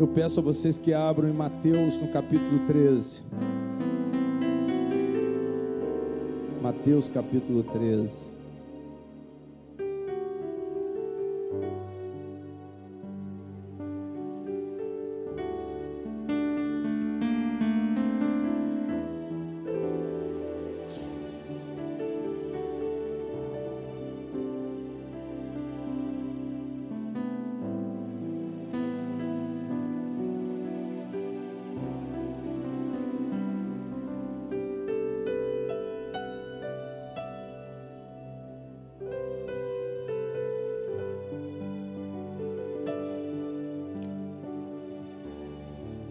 Eu peço a vocês que abram em Mateus no capítulo 13. Mateus capítulo 13.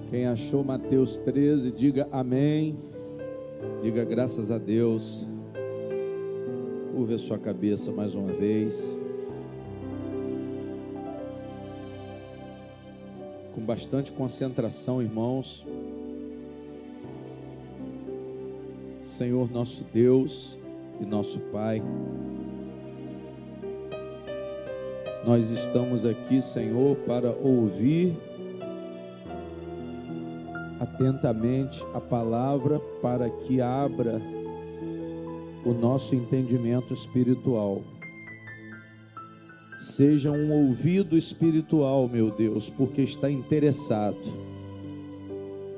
Quem achou Mateus 13, diga amém, diga graças a Deus. Curva a sua cabeça mais uma vez, com bastante concentração, irmãos. Senhor nosso Deus e nosso Pai, nós estamos aqui, Senhor, para ouvir atentamente a palavra, para que abra o nosso entendimento espiritual. Seja um ouvido espiritual, meu Deus, porque está interessado.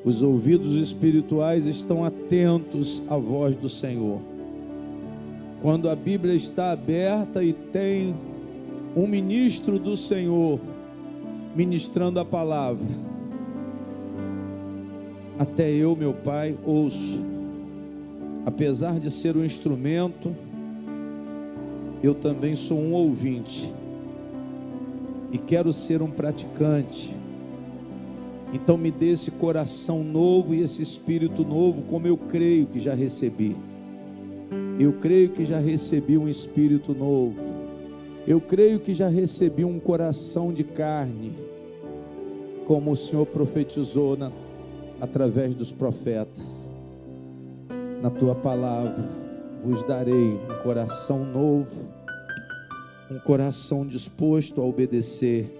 Os ouvidos espirituais estão atentos à voz do Senhor. Quando a Bíblia está aberta e tem um ministro do Senhor ministrando a palavra, até eu, meu Pai, ouço. Apesar de ser um instrumento, eu também sou um ouvinte e quero ser um praticante. Então me dê esse coração novo e esse espírito novo, como eu creio que já recebi. Eu creio que já recebi um espírito novo. Eu creio que já recebi um coração de carne, como o Senhor profetizou através dos profetas. Na tua palavra vos darei um coração novo, um coração disposto a obedecer,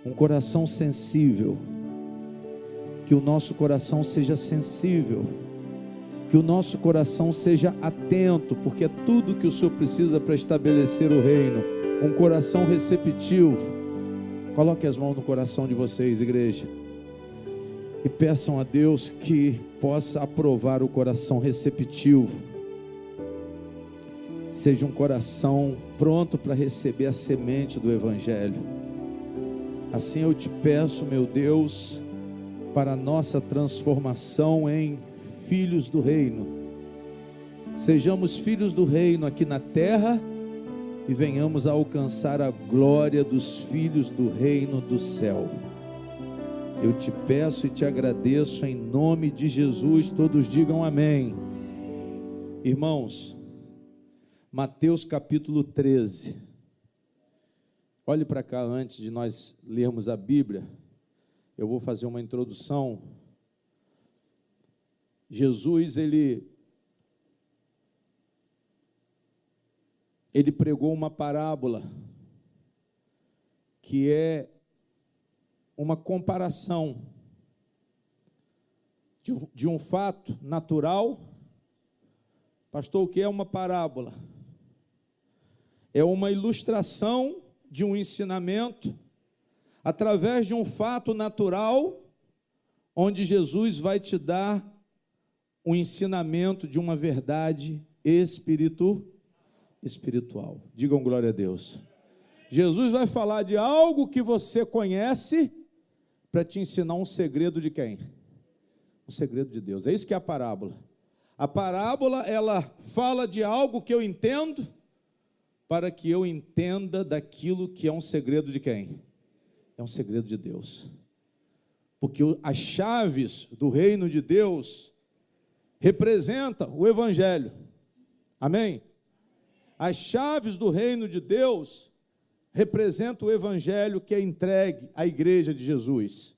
um coração sensível. Que o nosso coração seja sensível, que o nosso coração seja atento, porque é tudo que o Senhor precisa para estabelecer o reino. Um coração receptivo. Coloque as mãos no coração de vocês, igreja, e peçam a Deus que possa aprovar o coração receptivo. Seja um coração pronto para receber a semente do Evangelho. Assim eu te peço, meu Deus, para a nossa transformação em filhos do reino. Sejamos filhos do reino aqui na terra e venhamos a alcançar a glória dos filhos do reino do céu. Eu te peço e te agradeço em nome de Jesus. Todos digam amém. Irmãos, Mateus capítulo 13. Olhe para cá antes de nós lermos a Bíblia. Eu vou fazer uma introdução. Jesus, ele pregou uma parábola que é uma comparação de um fato natural. Pastor, o que é uma parábola? É uma ilustração de um ensinamento através de um fato natural, onde Jesus vai te dar um ensinamento de uma verdade espiritual. Digam glória a Deus. Jesus vai falar de algo que você conhece para te ensinar um segredo de quem? Um segredo de Deus. É isso que é a parábola. A parábola, ela fala de algo que eu entendo, para que eu entenda daquilo que é um segredo de quem? É um segredo de Deus. Porque as chaves do reino de Deus representam o Evangelho. Amém? As chaves do reino de Deus representam o Evangelho que é entregue à igreja de Jesus.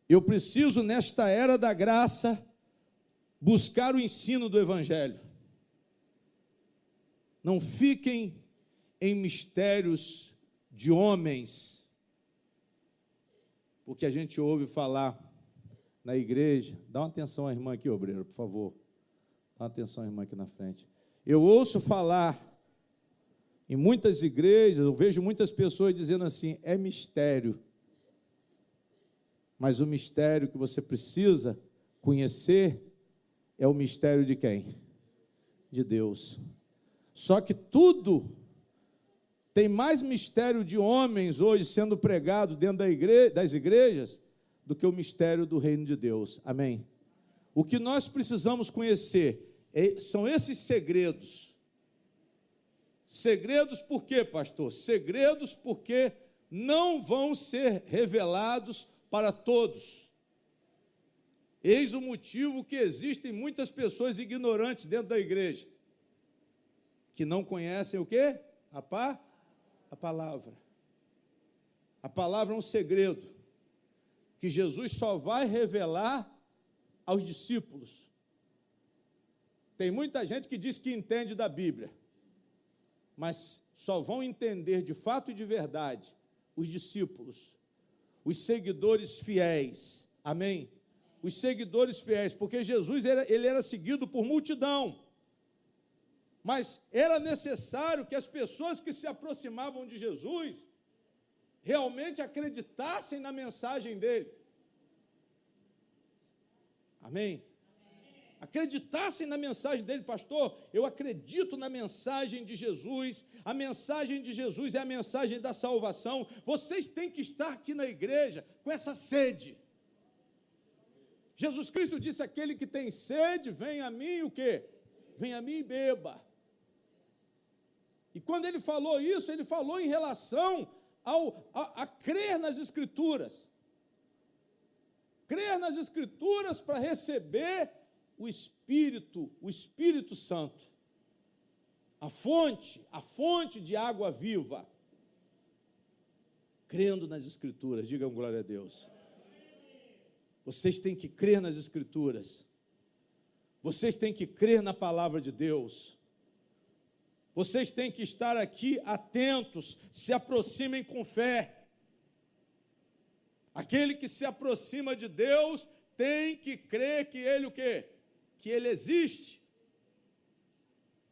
Eu preciso, nesta era da graça, buscar o ensino do Evangelho. Não fiquem em mistérios de homens. porque a gente ouve falar na igreja. Dá uma atenção à irmã aqui, obreiro, por favor. Dá uma atenção à irmã aqui na frente. Eu ouço falar em muitas igrejas, eu vejo muitas pessoas dizendo assim, é mistério. Mas o mistério que você precisa conhecer é o mistério de quem? De Deus. Só que tudo tem mais mistério de homens hoje sendo pregado dentro das igrejas do que o mistério do reino de Deus. Amém? O que nós precisamos conhecer são esses segredos. Segredos por quê, pastor? Segredos porque não vão ser revelados para todos. Eis o motivo que existem muitas pessoas ignorantes dentro da igreja, que não conhecem o quê? A palavra. A palavra é um segredo que Jesus só vai revelar aos discípulos. Tem muita gente que diz que entende da Bíblia, mas só vão entender de fato e de verdade os discípulos, os seguidores fiéis. Amém? Os seguidores fiéis, porque Jesus ele era seguido por multidão, mas era necessário que as pessoas que se aproximavam de Jesus realmente acreditassem na mensagem dele. Amém? Acreditassem na mensagem dele, pastor. Eu acredito na mensagem de Jesus. A mensagem de Jesus é a mensagem da salvação. Vocês têm que estar aqui na igreja com essa sede. Jesus Cristo disse: aquele que tem sede, vem a mim, o quê? Vem a mim e beba. E quando ele falou isso, ele falou em relação a crer nas Escrituras. Crer nas Escrituras para receber o Espírito Santo. A fonte de água viva. Crendo nas Escrituras, digam glória a Deus. Vocês têm que crer nas Escrituras. Vocês têm que crer na palavra de Deus. Vocês têm que estar aqui atentos, se aproximem com fé. Aquele que se aproxima de Deus tem que crer que Ele o quê? Que Ele existe.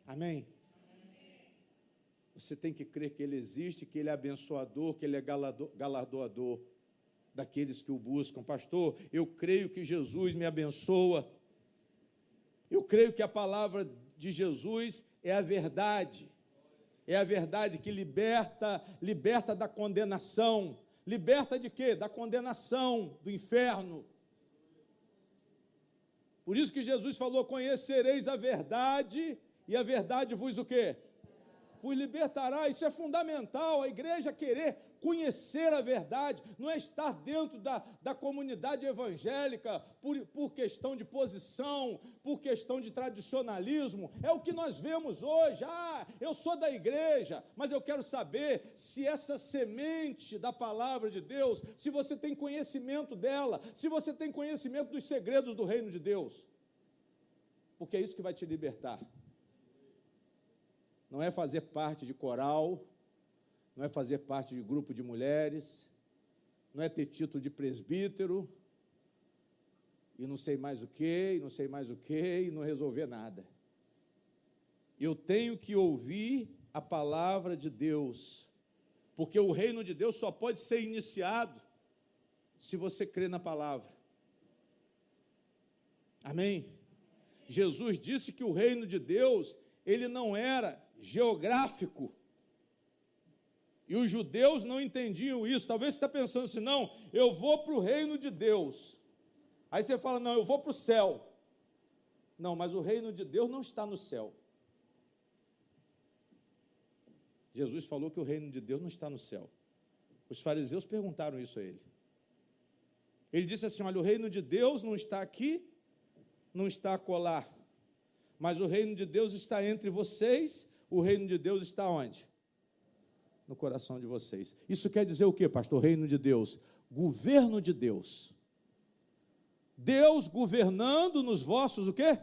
Amém? Você tem que crer que Ele existe, que Ele é abençoador, que Ele é galardoador daqueles que o buscam. Pastor, eu creio que Jesus me abençoa. Eu creio que a palavra de Jesus é a verdade que liberta da condenação. Liberta de quê? Da condenação, do inferno. Por isso que Jesus falou: conhecereis a verdade, e a verdade vos o quê? Vos libertará. Isso é fundamental, a igreja querer conhecer a verdade, não é estar dentro da comunidade evangélica por questão de posição, por questão de tradicionalismo. É o que nós vemos hoje. Eu sou da igreja, mas eu quero saber se essa semente da palavra de Deus, se você tem conhecimento dela, se você tem conhecimento dos segredos do reino de Deus, porque é isso que vai te libertar. Não é fazer parte de coral, não é fazer parte de grupo de mulheres, não é ter título de presbítero, e não sei mais o que, e não resolver nada. Eu tenho que ouvir a palavra de Deus, porque o reino de Deus só pode ser iniciado se você crer na palavra. Amém? Jesus disse que o reino de Deus, ele não era geográfico. E os judeus não entendiam isso. Talvez você está pensando assim: não, eu vou para o reino de Deus. Aí você fala: não, eu vou para o céu. Não, mas o reino de Deus não está no céu. Jesus falou que o reino de Deus não está no céu. Os fariseus perguntaram isso a ele. Ele disse assim: olha, o reino de Deus não está aqui, não está acolá, mas o reino de Deus está entre vocês. O reino de Deus está onde? No coração de vocês. Isso quer dizer o quê, pastor? Reino de Deus, governo de Deus. Deus governando nos vossos o quê?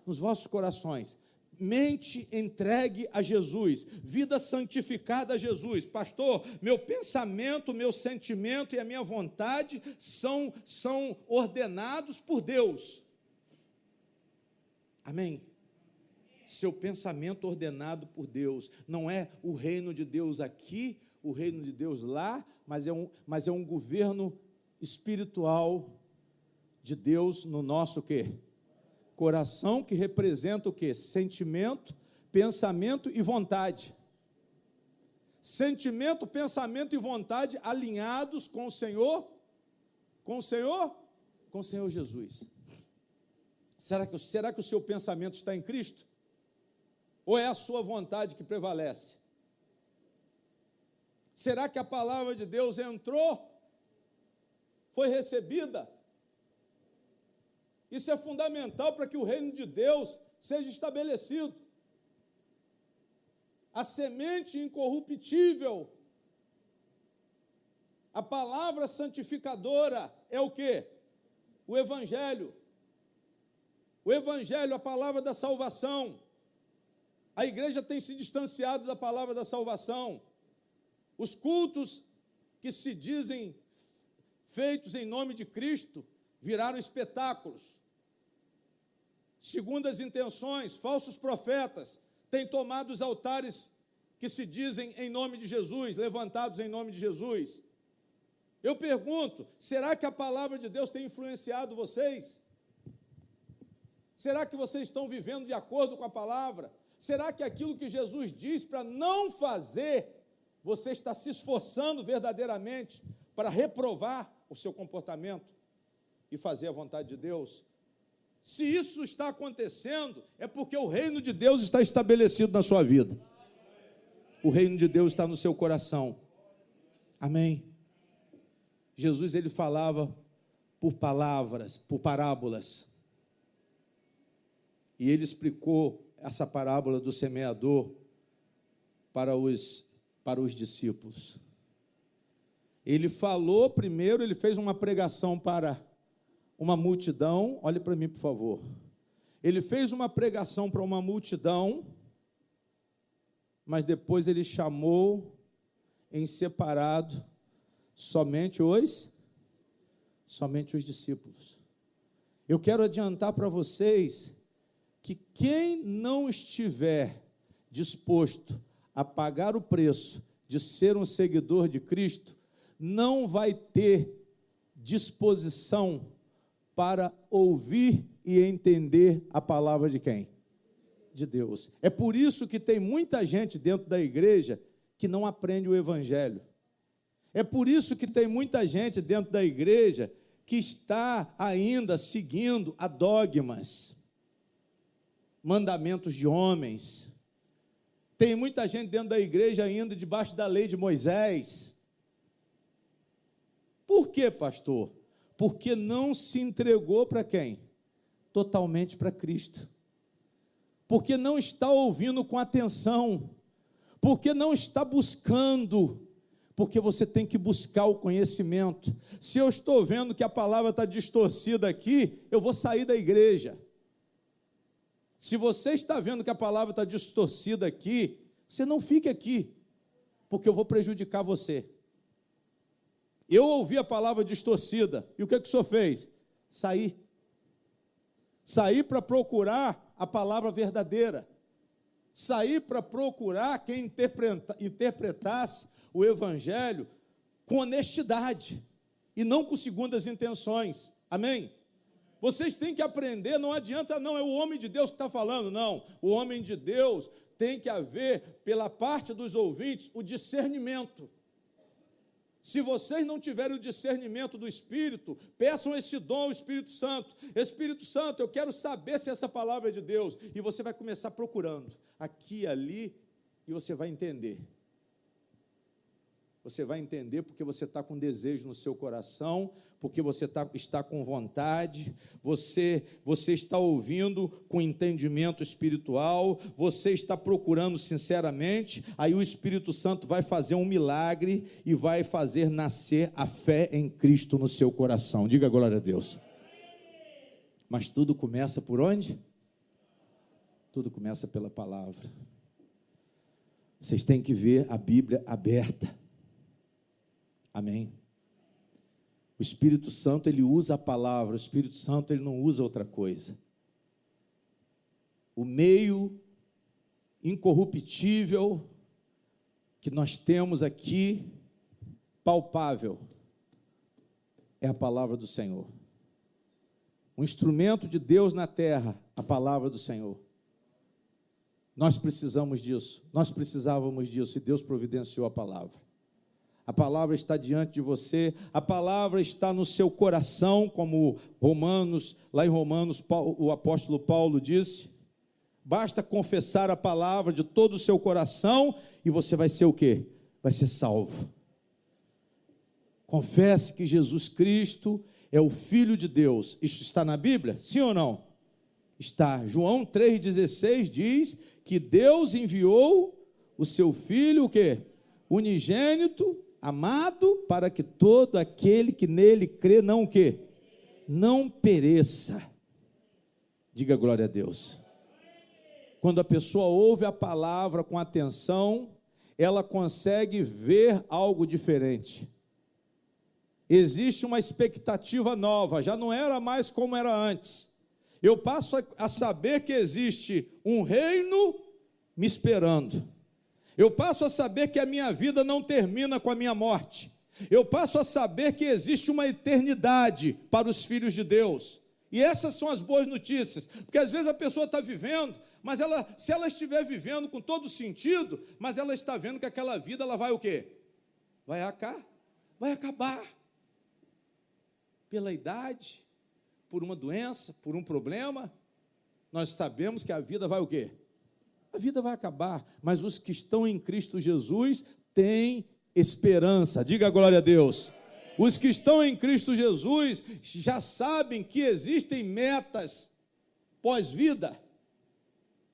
Nos vossos corações. mente entregue a Jesus, vida santificada a Jesus. Pastor, meu pensamento, meu sentimento e a minha vontade são ordenados por Deus. Amém? Seu pensamento ordenado por Deus, não é o reino de Deus aqui, o reino de Deus lá, mas é um governo espiritual de Deus no nosso quê? Coração, que representa o quê? Sentimento, pensamento e vontade. Sentimento, pensamento e vontade alinhados com o Senhor, com o Senhor Jesus. Será que o seu pensamento está em Cristo? Ou é a sua vontade que prevalece? Será que a palavra de Deus entrou? Foi recebida? Isso é fundamental para que o reino de Deus seja estabelecido. A semente incorruptível, a palavra santificadora é o quê? O Evangelho. O Evangelho, a palavra da salvação. A igreja tem se distanciado da palavra da salvação. Os cultos que se dizem feitos em nome de Cristo viraram espetáculos. Segundo as intenções, falsos profetas têm tomado os altares que se dizem em nome de Jesus, levantados em nome de Jesus. Eu pergunto, será que a palavra de Deus tem influenciado vocês? Será que vocês estão vivendo de acordo com a palavra? Será que aquilo que Jesus diz para não fazer, você está se esforçando verdadeiramente para reprovar o seu comportamento e fazer a vontade de Deus? Se isso está acontecendo, é porque o reino de Deus está estabelecido na sua vida. O reino de Deus está no seu coração. Amém? Jesus, ele falava por palavras, por parábolas. E ele explicou essa parábola do semeador para os discípulos. Ele falou primeiro, ele fez uma pregação para uma multidão. Olhe para mim, por favor. Ele fez uma pregação para uma multidão, mas depois ele chamou em separado somente os discípulos. Eu quero adiantar para vocês que quem não estiver disposto a pagar o preço de ser um seguidor de Cristo, não vai ter disposição para ouvir e entender a palavra de quem? De Deus. É por isso que tem muita gente dentro da igreja que não aprende o Evangelho. É por isso que tem muita gente dentro da igreja que está ainda seguindo a dogmas, mandamentos de homens. Tem muita gente dentro da igreja ainda debaixo da lei de Moisés. Por quê, pastor? Porque não se entregou para quem? Totalmente para Cristo. Porque não está ouvindo com atenção. Porque não está buscando. Porque você tem que buscar o conhecimento. Se eu estou vendo que a palavra está distorcida aqui, eu vou sair da igreja. Se você está vendo que a palavra está distorcida aqui, você não fique aqui, porque eu vou prejudicar você. Eu ouvi a palavra distorcida, e o que o senhor fez? Saí para procurar a palavra verdadeira, saí para procurar quem interpretasse o Evangelho com honestidade, e não com segundas intenções, amém? Vocês têm que aprender, não adianta não, é o homem de Deus que está falando, não. O homem de Deus tem que haver, pela parte dos ouvintes, o discernimento. Se vocês não tiverem o discernimento do Espírito, peçam esse dom ao Espírito Santo. Espírito Santo, eu quero saber se essa palavra é de Deus. E você vai começar procurando, aqui e ali, e você vai entender. Você vai entender porque você está com desejo no seu coração, porque você está com vontade, você está ouvindo com entendimento espiritual, você está procurando sinceramente, aí o Espírito Santo vai fazer um milagre e vai fazer nascer a fé em Cristo no seu coração. Diga glória a Deus. Mas tudo começa por onde? Tudo começa pela palavra. Vocês têm que ver a Bíblia aberta. Amém? O Espírito Santo, ele usa a palavra. O Espírito Santo, ele não usa outra coisa. O meio incorruptível que nós temos aqui, palpável, é a palavra do Senhor. Um instrumento de Deus na terra, a palavra do Senhor. Nós precisamos disso, nós precisávamos disso, e Deus providenciou a palavra. A palavra está diante de você, a palavra está no seu coração, como lá em Romanos, o apóstolo Paulo disse. Basta confessar a palavra de todo o seu coração, e você vai ser o quê? Vai ser salvo. Confesse que Jesus Cristo é o Filho de Deus. Isso está na Bíblia? Sim ou não? Está. João 3,16 diz que Deus enviou o seu Filho, o quê? Unigênito, amado, para que todo aquele que nele crê, não o quê? Não pereça. Diga glória a Deus. Quando a pessoa ouve a palavra com atenção, ela consegue ver algo diferente. Existe uma expectativa nova, já não era mais como era antes. Eu passo a saber que existe um reino me esperando. Eu passo a saber que a minha vida não termina com a minha morte. Eu passo a saber que existe uma eternidade para os filhos de Deus. E essas são as boas notícias, porque às vezes a pessoa está vivendo, mas se ela estiver vivendo com todo sentido, mas ela está vendo que aquela vida, ela vai o quê? Vai acabar. Pela idade, por uma doença, por um problema, nós sabemos que a vida vai o quê? A vida vai acabar, mas os que estão em Cristo Jesus têm esperança. Diga glória a Deus. Os que estão em Cristo Jesus já sabem que existem metas pós-vida,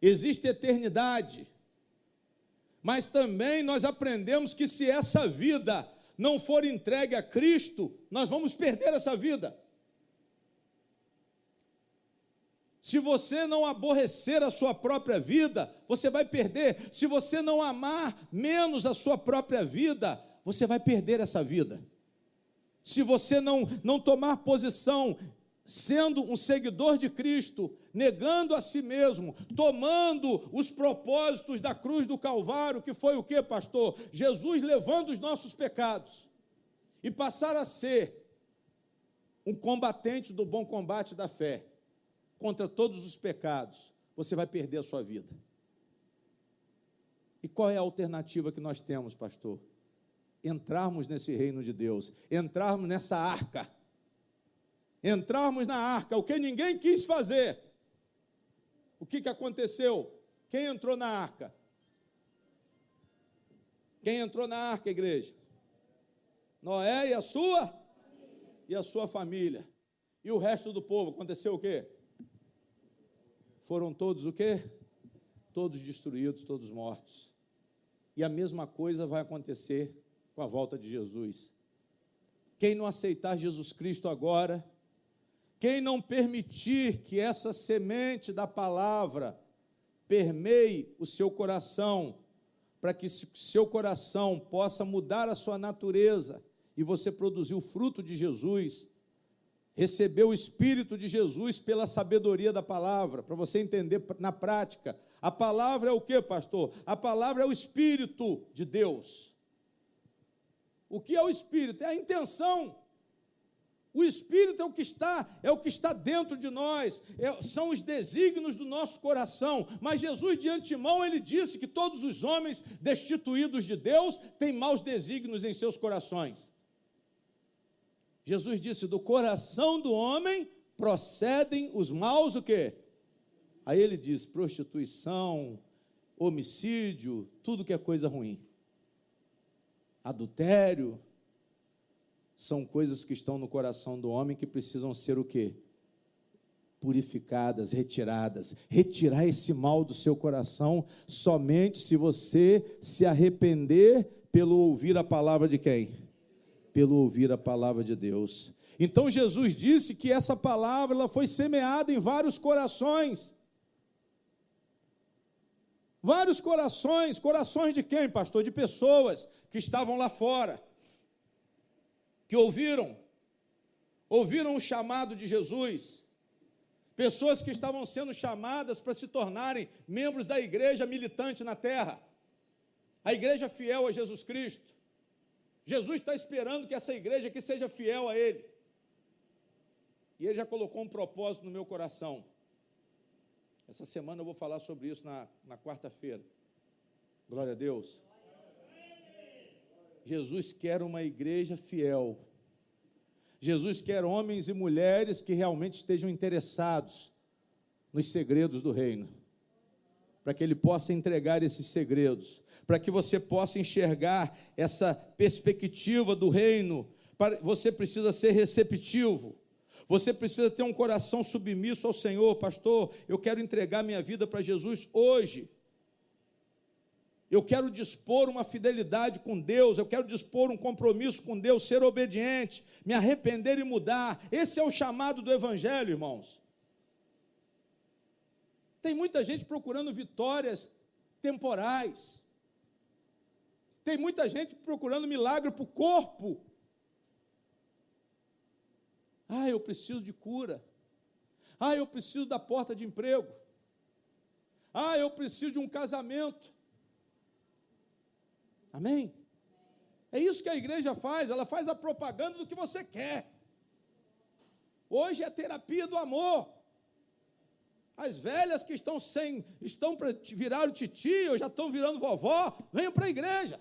existe eternidade, mas também nós aprendemos que se essa vida não for entregue a Cristo, nós vamos perder essa vida. Se você não aborrecer a sua própria vida, você vai perder. Se você não amar menos a sua própria vida, você vai perder essa vida. Se você não tomar posição, sendo um seguidor de Cristo, negando a si mesmo, tomando os propósitos da cruz do Calvário, que foi o quê, pastor? Jesus levando os nossos pecados e passar a ser um combatente do bom combate da fé, contra todos os pecados, você vai perder a sua vida. E qual é a alternativa que nós temos, pastor? Entrarmos nesse reino de Deus, entrarmos nessa arca, entrarmos na arca, o que ninguém quis fazer. O que aconteceu? Quem entrou na arca? Quem entrou na arca, igreja? Noé e a sua família. E o resto do povo, aconteceu o quê? Foram todos o quê? Todos destruídos, todos mortos. E a mesma coisa vai acontecer com a volta de Jesus. Quem não aceitar Jesus Cristo agora, quem não permitir que essa semente da palavra permeie o seu coração, para que seu coração possa mudar a sua natureza e você produzir o fruto de Jesus, receber o Espírito de Jesus pela sabedoria da palavra, para você entender na prática. A palavra é o que, pastor? A palavra é o Espírito de Deus. O que é o Espírito? É a intenção. O Espírito é o que está dentro de nós, são os desígnios do nosso coração. Mas Jesus, de antemão, ele disse que todos os homens destituídos de Deus têm maus desígnios em seus corações. Jesus disse, do coração do homem procedem os maus, o quê? Aí ele diz, prostituição, homicídio, tudo que é coisa ruim. Adultério, são coisas que estão no coração do homem que precisam ser o quê? Purificadas, retiradas. Retirar esse mal do seu coração somente se você se arrepender pelo ouvir a palavra de quem? Pelo ouvir a palavra de Deus. Então Jesus disse que essa palavra ela foi semeada em vários corações. Vários corações. Corações de quem, pastor? De pessoas que estavam lá fora, que ouviram o chamado de Jesus. Pessoas que estavam sendo chamadas para se tornarem membros da igreja militante na terra, a igreja fiel a Jesus Cristo. Jesus está esperando que essa igreja aqui seja fiel a Ele. E Ele já colocou um propósito no meu coração. Essa semana eu vou falar sobre isso na quarta-feira. Glória a Deus. Jesus quer uma igreja fiel. Jesus quer homens e mulheres que realmente estejam interessados nos segredos do reino, para que Ele possa entregar esses segredos, para que você possa enxergar essa perspectiva do reino. Você precisa ser receptivo, você precisa ter um coração submisso ao Senhor. Pastor, eu quero entregar minha vida para Jesus hoje. Eu quero dispor uma fidelidade com Deus, eu quero dispor um compromisso com Deus, ser obediente, me arrepender e mudar. Esse é o chamado do Evangelho, irmãos. Tem muita gente procurando vitórias temporais. Tem muita gente procurando milagre para o corpo. Eu preciso de cura. Eu preciso da porta de emprego. Eu preciso de um casamento. Amém? É isso que a igreja faz, ela faz a propaganda do que você quer. Hoje é terapia do amor. As velhas que estão para virar o titio, ou já estão virando vovó, venham para a igreja,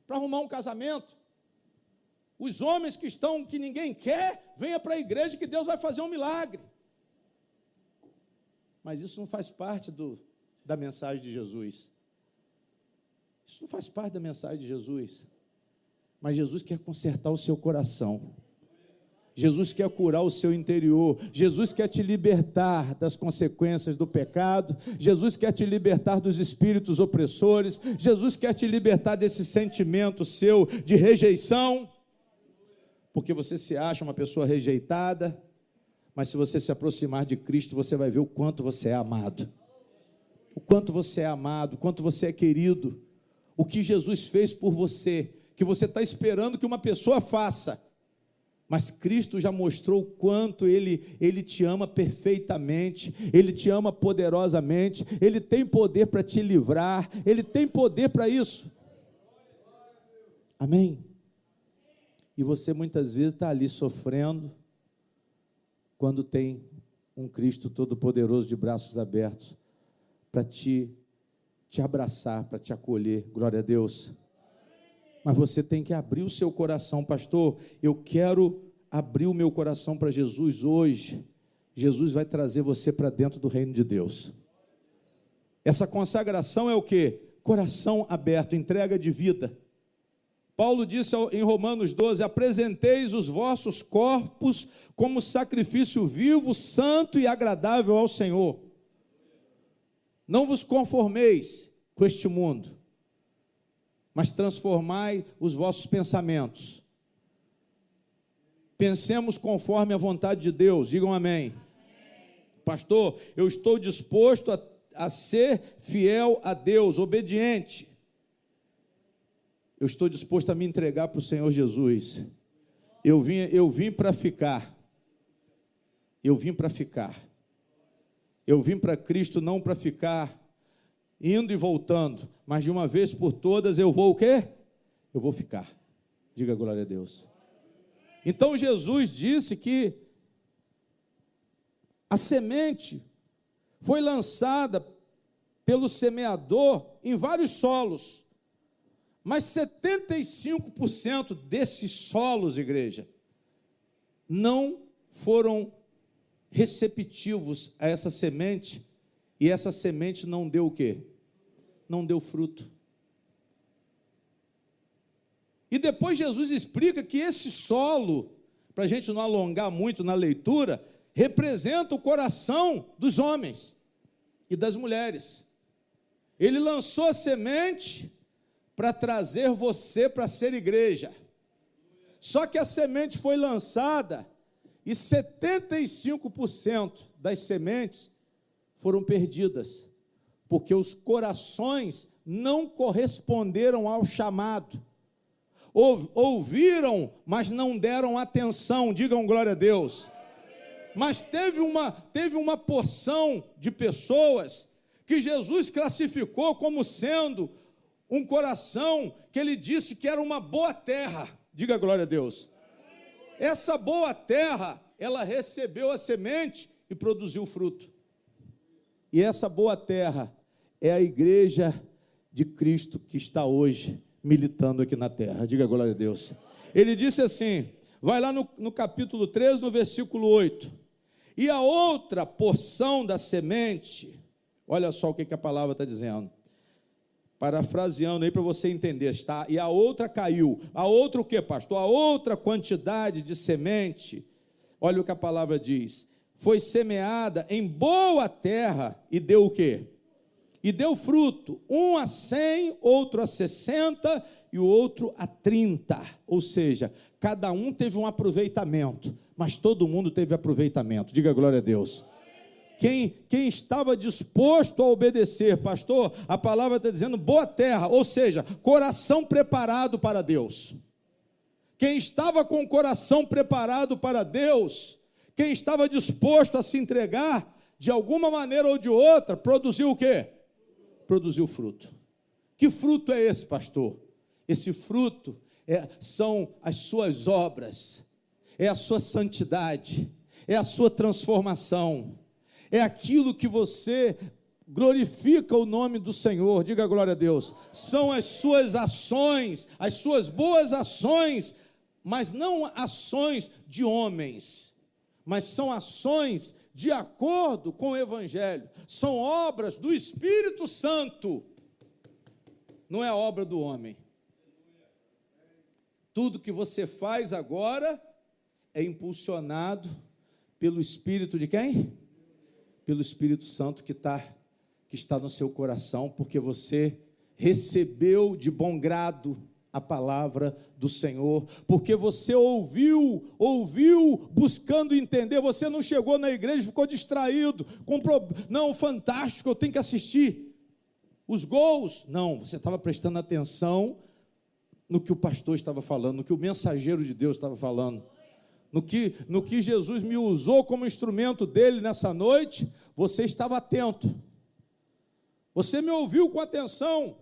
para arrumar um casamento. Os homens que ninguém quer, venham para a igreja que Deus vai fazer um milagre. Mas isso não faz parte da mensagem de Jesus. Isso não faz parte da mensagem de Jesus. Mas Jesus quer consertar o seu coração. Jesus quer curar o seu interior. Jesus quer te libertar das consequências do pecado. Jesus quer te libertar dos espíritos opressores. Jesus quer te libertar desse sentimento seu de rejeição. Porque você se acha uma pessoa rejeitada. Mas se você se aproximar de Cristo, você vai ver o quanto você é amado. O quanto você é amado, o quanto você é querido. O que Jesus fez por você, que você está esperando que uma pessoa faça, mas Cristo já mostrou o quanto Ele te ama perfeitamente, Ele te ama poderosamente, Ele tem poder para te livrar, Ele tem poder para isso. Amém? E você muitas vezes está ali sofrendo, quando tem um Cristo todo-poderoso de braços abertos, para te abraçar, para te acolher. Glória a Deus. Mas você tem que abrir o seu coração. Pastor, eu quero abrir o meu coração para Jesus hoje. Jesus vai trazer você para dentro do reino de Deus. Essa consagração é o quê? Coração aberto, entrega de vida. Paulo disse em Romanos 12, apresenteis os vossos corpos como sacrifício vivo, santo e agradável ao Senhor. Não vos conformeis com este mundo, mas transformai os vossos pensamentos. Pensemos conforme a vontade de Deus, digam amém. Pastor, eu estou disposto a ser fiel a Deus, obediente. Eu estou disposto a me entregar para o Senhor Jesus. Eu vim para ficar. Eu vim para ficar. Eu vim para Cristo não para ficar indo e voltando, mas de uma vez por todas eu vou o quê? Eu vou ficar. Diga glória a Deus. Então Jesus disse que a semente foi lançada pelo semeador em vários solos, mas 75% desses solos, igreja, não foram receptivos a essa semente, e essa semente não deu o quê? Não deu fruto. E depois Jesus explica que esse solo, para a gente não alongar muito na leitura, representa o coração dos homens e das mulheres. Ele lançou a semente para trazer você para ser igreja. Só que a semente foi lançada e 75% das sementes foram perdidas, Porque os corações não corresponderam ao chamado. Ouviram, mas não deram atenção. Digam glória a Deus. Mas teve uma porção de pessoas que Jesus classificou como sendo um coração que ele disse que era uma boa terra. Diga glória a Deus. Essa boa terra, ela recebeu a semente e produziu fruto. E essa boa terra é a igreja de Cristo que está hoje militando aqui na terra. Diga glória a Deus. Ele disse assim, vai lá no capítulo 13, no versículo 8. E a outra porção da semente, olha só o que a palavra está dizendo. Parafraseando aí para você entender, tá? E a outra caiu. A outra o que, pastor? A outra quantidade de semente, olha o que a palavra diz. Foi semeada em boa terra e deu o quê? E deu fruto, um a 100, outro a 60 e o outro a 30. Ou seja, cada um teve um aproveitamento, mas todo mundo teve aproveitamento. Diga glória a Deus. Quem estava disposto a obedecer, pastor, a palavra está dizendo boa terra, ou seja, coração preparado para Deus. Quem estava com o coração preparado para Deus, quem estava disposto a se entregar, de alguma maneira ou de outra, produziu o quê? Produziu fruto. Que fruto é esse, pastor? Esse fruto são as suas obras, é a sua santidade, é a sua transformação, é aquilo que você glorifica o nome do Senhor. Diga glória a Deus. São as suas ações, as suas boas ações, mas não ações de homens, mas são ações de acordo com o Evangelho, são obras do Espírito Santo, não é obra do homem. Tudo que você faz agora é impulsionado pelo Espírito de quem? Pelo Espírito Santo que está no seu coração, porque você recebeu de bom grado a palavra do Senhor, porque você ouviu buscando entender. Você não chegou na igreja e ficou distraído, não, fantástico, eu tenho que assistir os gols. Não, você estava prestando atenção no que o pastor estava falando, no que o mensageiro de Deus estava falando, no que Jesus me usou como instrumento dele nessa noite. Você estava atento, você me ouviu com atenção.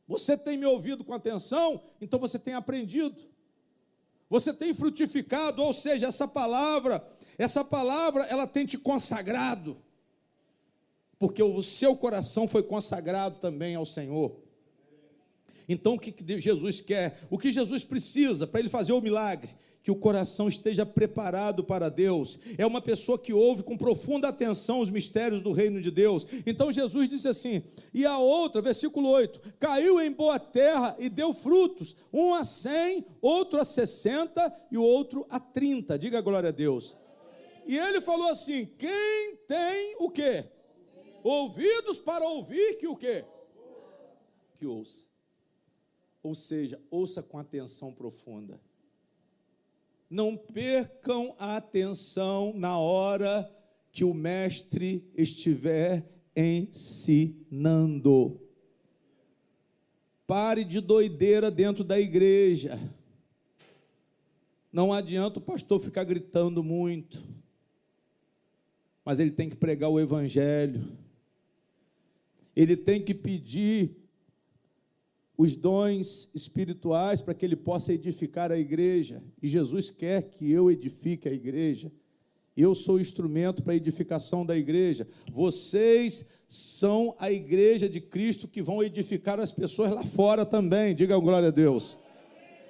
Você tem me ouvido com atenção, então você tem aprendido, você tem frutificado, ou seja, essa palavra, ela tem te consagrado, porque o seu coração foi consagrado também ao Senhor. Então o que Jesus quer, o que Jesus precisa para ele fazer o milagre? Que o coração esteja preparado para Deus. É uma pessoa que ouve com profunda atenção os mistérios do reino de Deus. Então Jesus disse assim, e a outra, versículo 8, caiu em boa terra e deu frutos, um a 100, outro a 60 e o outro a 30, diga glória a Deus. E ele falou assim, quem tem o quê? Ouvidos para ouvir, que o quê? Que ouça. Ou seja, ouça com atenção profunda. Não percam a atenção na hora que o mestre estiver ensinando. Pare de doideira dentro da igreja. Não adianta o pastor ficar gritando muito, mas ele tem que pregar o evangelho. Ele tem que pedir os dons espirituais para que ele possa edificar a igreja, e Jesus quer que eu edifique a igreja. Eu sou instrumento para a edificação da igreja. Vocês são a igreja de Cristo que vão edificar as pessoas lá fora também. Diga glória a Deus.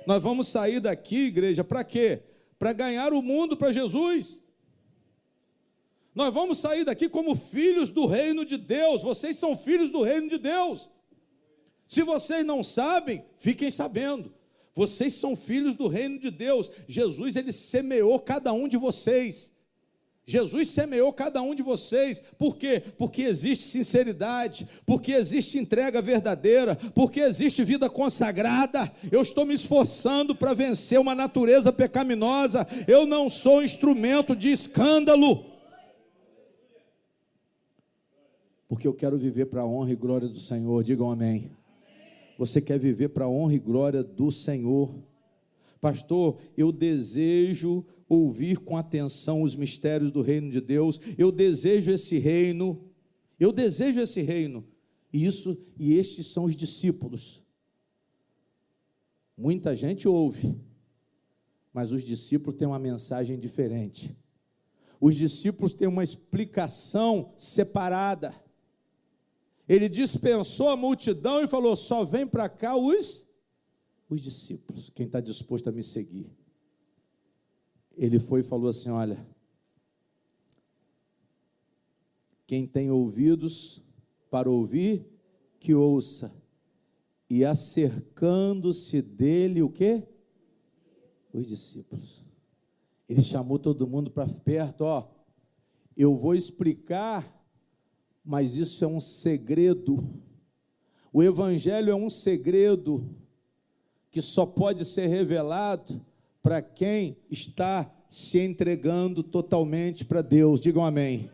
Nós vamos sair daqui, igreja, para quê? Para ganhar o mundo para Jesus. Nós vamos sair daqui como filhos do reino de Deus. Vocês são filhos do reino de Deus. Se vocês não sabem, fiquem sabendo. Vocês são filhos do reino de Deus. Jesus, ele semeou cada um de vocês. Jesus semeou cada um de vocês. Por quê? Porque existe sinceridade, porque existe entrega verdadeira, porque existe vida consagrada. Eu estou me esforçando para vencer uma natureza pecaminosa. Eu não sou instrumento de escândalo. porque eu quero viver para a honra e glória do Senhor. Digam amém. Você quer viver para a honra e glória do Senhor? Pastor, eu desejo ouvir com atenção os mistérios do reino de Deus, eu desejo esse reino, e estes são os discípulos. Muita gente ouve, mas os discípulos têm uma mensagem diferente. Os discípulos têm uma explicação separada. Ele dispensou a multidão e falou: só vem para cá os discípulos, quem está disposto a me seguir. Ele foi e falou assim: olha, quem tem ouvidos para ouvir, que ouça. E acercando-se dele, o quê? Os discípulos. Ele chamou todo mundo para perto, eu vou explicar, mas isso é um segredo. O evangelho é um segredo que só pode ser revelado para quem está se entregando totalmente para Deus. Digam amém.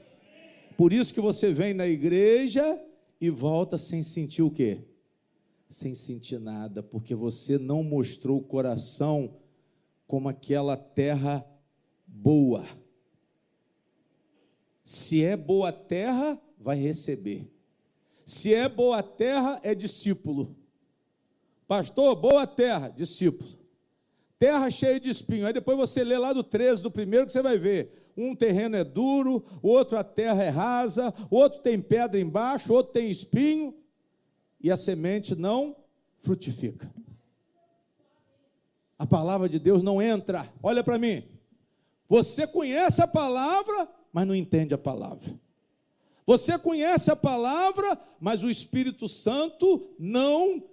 Por isso que você vem na igreja e volta sem sentir o quê? Sem sentir nada, porque você não mostrou o coração como aquela terra boa. Se é boa terra, vai receber. Se é boa terra, é discípulo. Pastor, boa terra, discípulo. Terra cheia de espinho. Aí depois você lê lá do 13, do primeiro, que você vai ver. Um terreno é duro, outro a terra é rasa, outro tem pedra embaixo, outro tem espinho, e a semente não frutifica. A palavra de Deus não entra. Olha para mim. Você conhece a palavra, mas não entende a palavra. Você conhece a palavra, mas o Espírito Santo não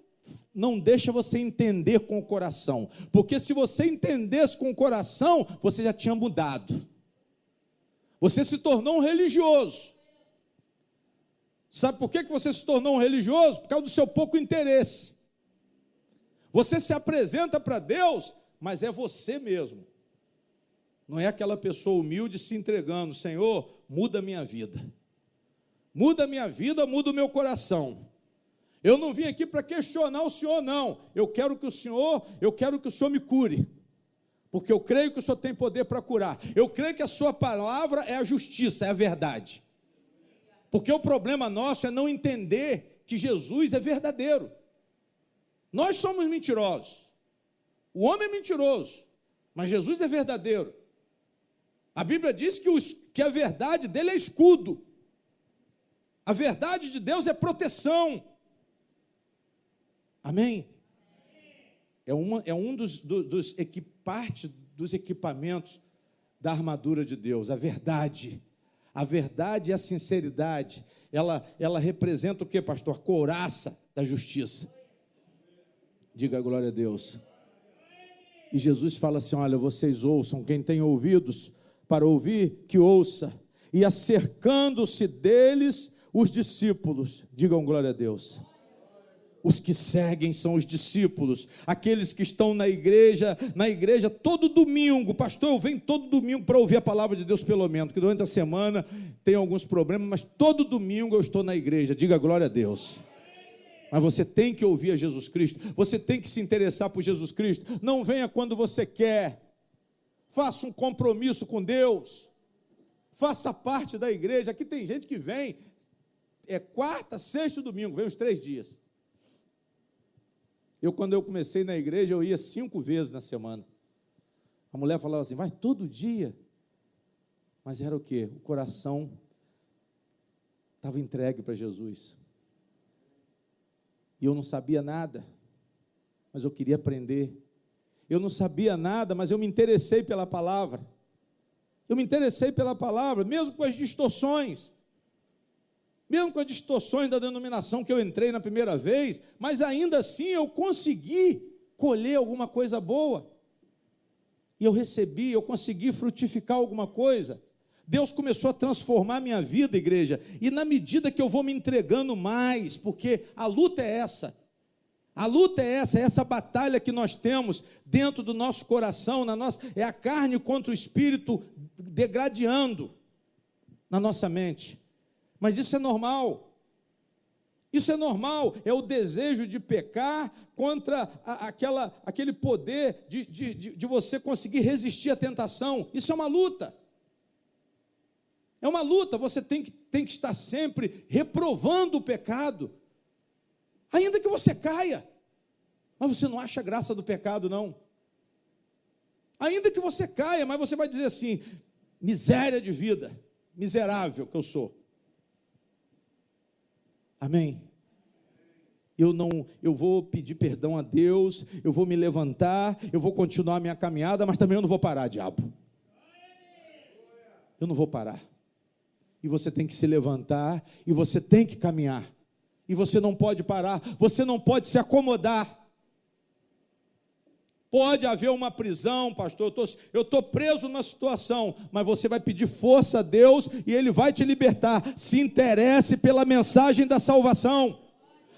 deixa você entender com o coração, porque se você entendesse com o coração, você já tinha mudado, você se tornou um religioso. Sabe por que você se tornou um religioso? Por causa do seu pouco interesse. Você se apresenta para Deus, mas é você mesmo, não é aquela pessoa humilde se entregando: Senhor, muda a minha vida, muda o meu coração. Eu não vim aqui para questionar o Senhor, não. Eu quero que o Senhor me cure, porque eu creio que o Senhor tem poder para curar. Eu creio que a sua palavra é a justiça, é a verdade. Porque o problema nosso é não entender que Jesus é verdadeiro. Nós somos mentirosos. O homem é mentiroso, mas Jesus é verdadeiro. A Bíblia diz que a verdade dele é escudo. A verdade de Deus é proteção. Amém? É um dos equipamentos da armadura de Deus, a verdade. A verdade e a sinceridade, ela representa o que, pastor? A couraça da justiça. Diga glória a Deus. E Jesus fala assim: olha, vocês ouçam, quem tem ouvidos para ouvir, que ouça. E acercando-se deles, os discípulos. Digam glória a Deus. Os que seguem são os discípulos, aqueles que estão na igreja todo domingo. Pastor, eu venho todo domingo para ouvir a palavra de Deus, pelo menos, porque durante a semana tem alguns problemas, mas todo domingo eu estou na igreja. Diga glória a Deus. Mas você tem que ouvir a Jesus Cristo, você tem que se interessar por Jesus Cristo. Não venha quando você quer, faça um compromisso com Deus, faça parte da igreja. Aqui tem gente que vem, quarta, sexta e domingo, vem os 3 dias. Quando eu comecei na igreja, eu ia 5 vezes na semana. A mulher falava assim: vai todo dia. Mas era o quê? O coração estava entregue para Jesus. E eu não sabia nada, mas eu queria aprender. Eu não sabia nada, mas eu me interessei pela palavra. Eu me interessei pela palavra, mesmo com as distorções. Mesmo com as distorções da denominação que eu entrei na primeira vez, mas ainda assim eu consegui colher alguma coisa boa. E eu consegui frutificar alguma coisa. Deus começou a transformar a minha vida, igreja, e na medida que eu vou me entregando mais, porque a luta é essa. A luta é essa batalha que nós temos dentro do nosso coração, é a carne contra o espírito degradando na nossa mente. Mas isso é normal. Isso é normal, é o desejo de pecar contra aquele poder de você conseguir resistir à tentação. Isso é uma luta. É uma luta, você tem que estar sempre reprovando o pecado, ainda que você caia. Mas você não acha graça do pecado, não. Ainda que você caia, mas você vai dizer assim: miséria de vida, miserável que eu sou. Amém? Eu vou pedir perdão a Deus, eu vou me levantar, eu vou continuar a minha caminhada, mas também eu não vou parar, diabo. Eu não vou parar. E você tem que se levantar, e você tem que caminhar. E você não pode parar, você não pode se acomodar. Pode haver uma prisão, pastor, eu estou preso numa situação, mas você vai pedir força a Deus e Ele vai te libertar. Se interesse pela mensagem da salvação,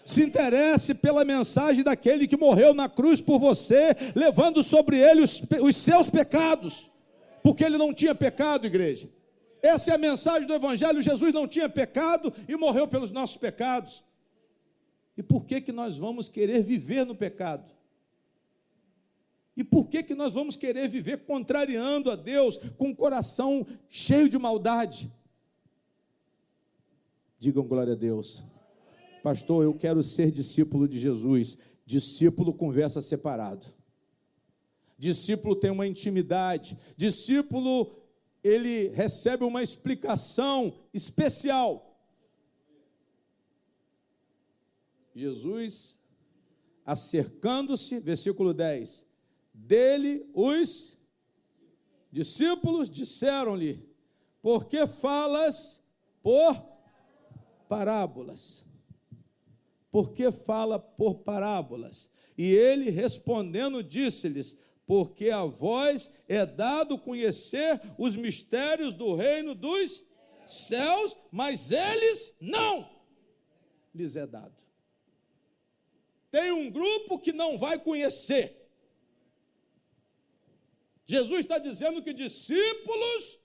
se interesse pela mensagem daquele que morreu na cruz por você, levando sobre Ele os seus pecados, porque Ele não tinha pecado, igreja. Essa é a mensagem do Evangelho, Jesus não tinha pecado e morreu pelos nossos pecados. E por que nós vamos querer viver no pecado? E por que nós vamos querer viver contrariando a Deus, com o coração cheio de maldade? Digam glória a Deus. Pastor, eu quero ser discípulo de Jesus. Discípulo conversa separado. Discípulo tem uma intimidade. Discípulo, ele recebe uma explicação especial. Jesus, acercando-se, versículo 10, dele os discípulos disseram-lhe: por que falas por parábolas? Por que fala por parábolas? E ele respondendo disse-lhes: porque a vós é dado conhecer os mistérios do reino dos céus, mas eles não lhes é dado. Tem um grupo que não vai conhecer. Jesus está dizendo que discípulos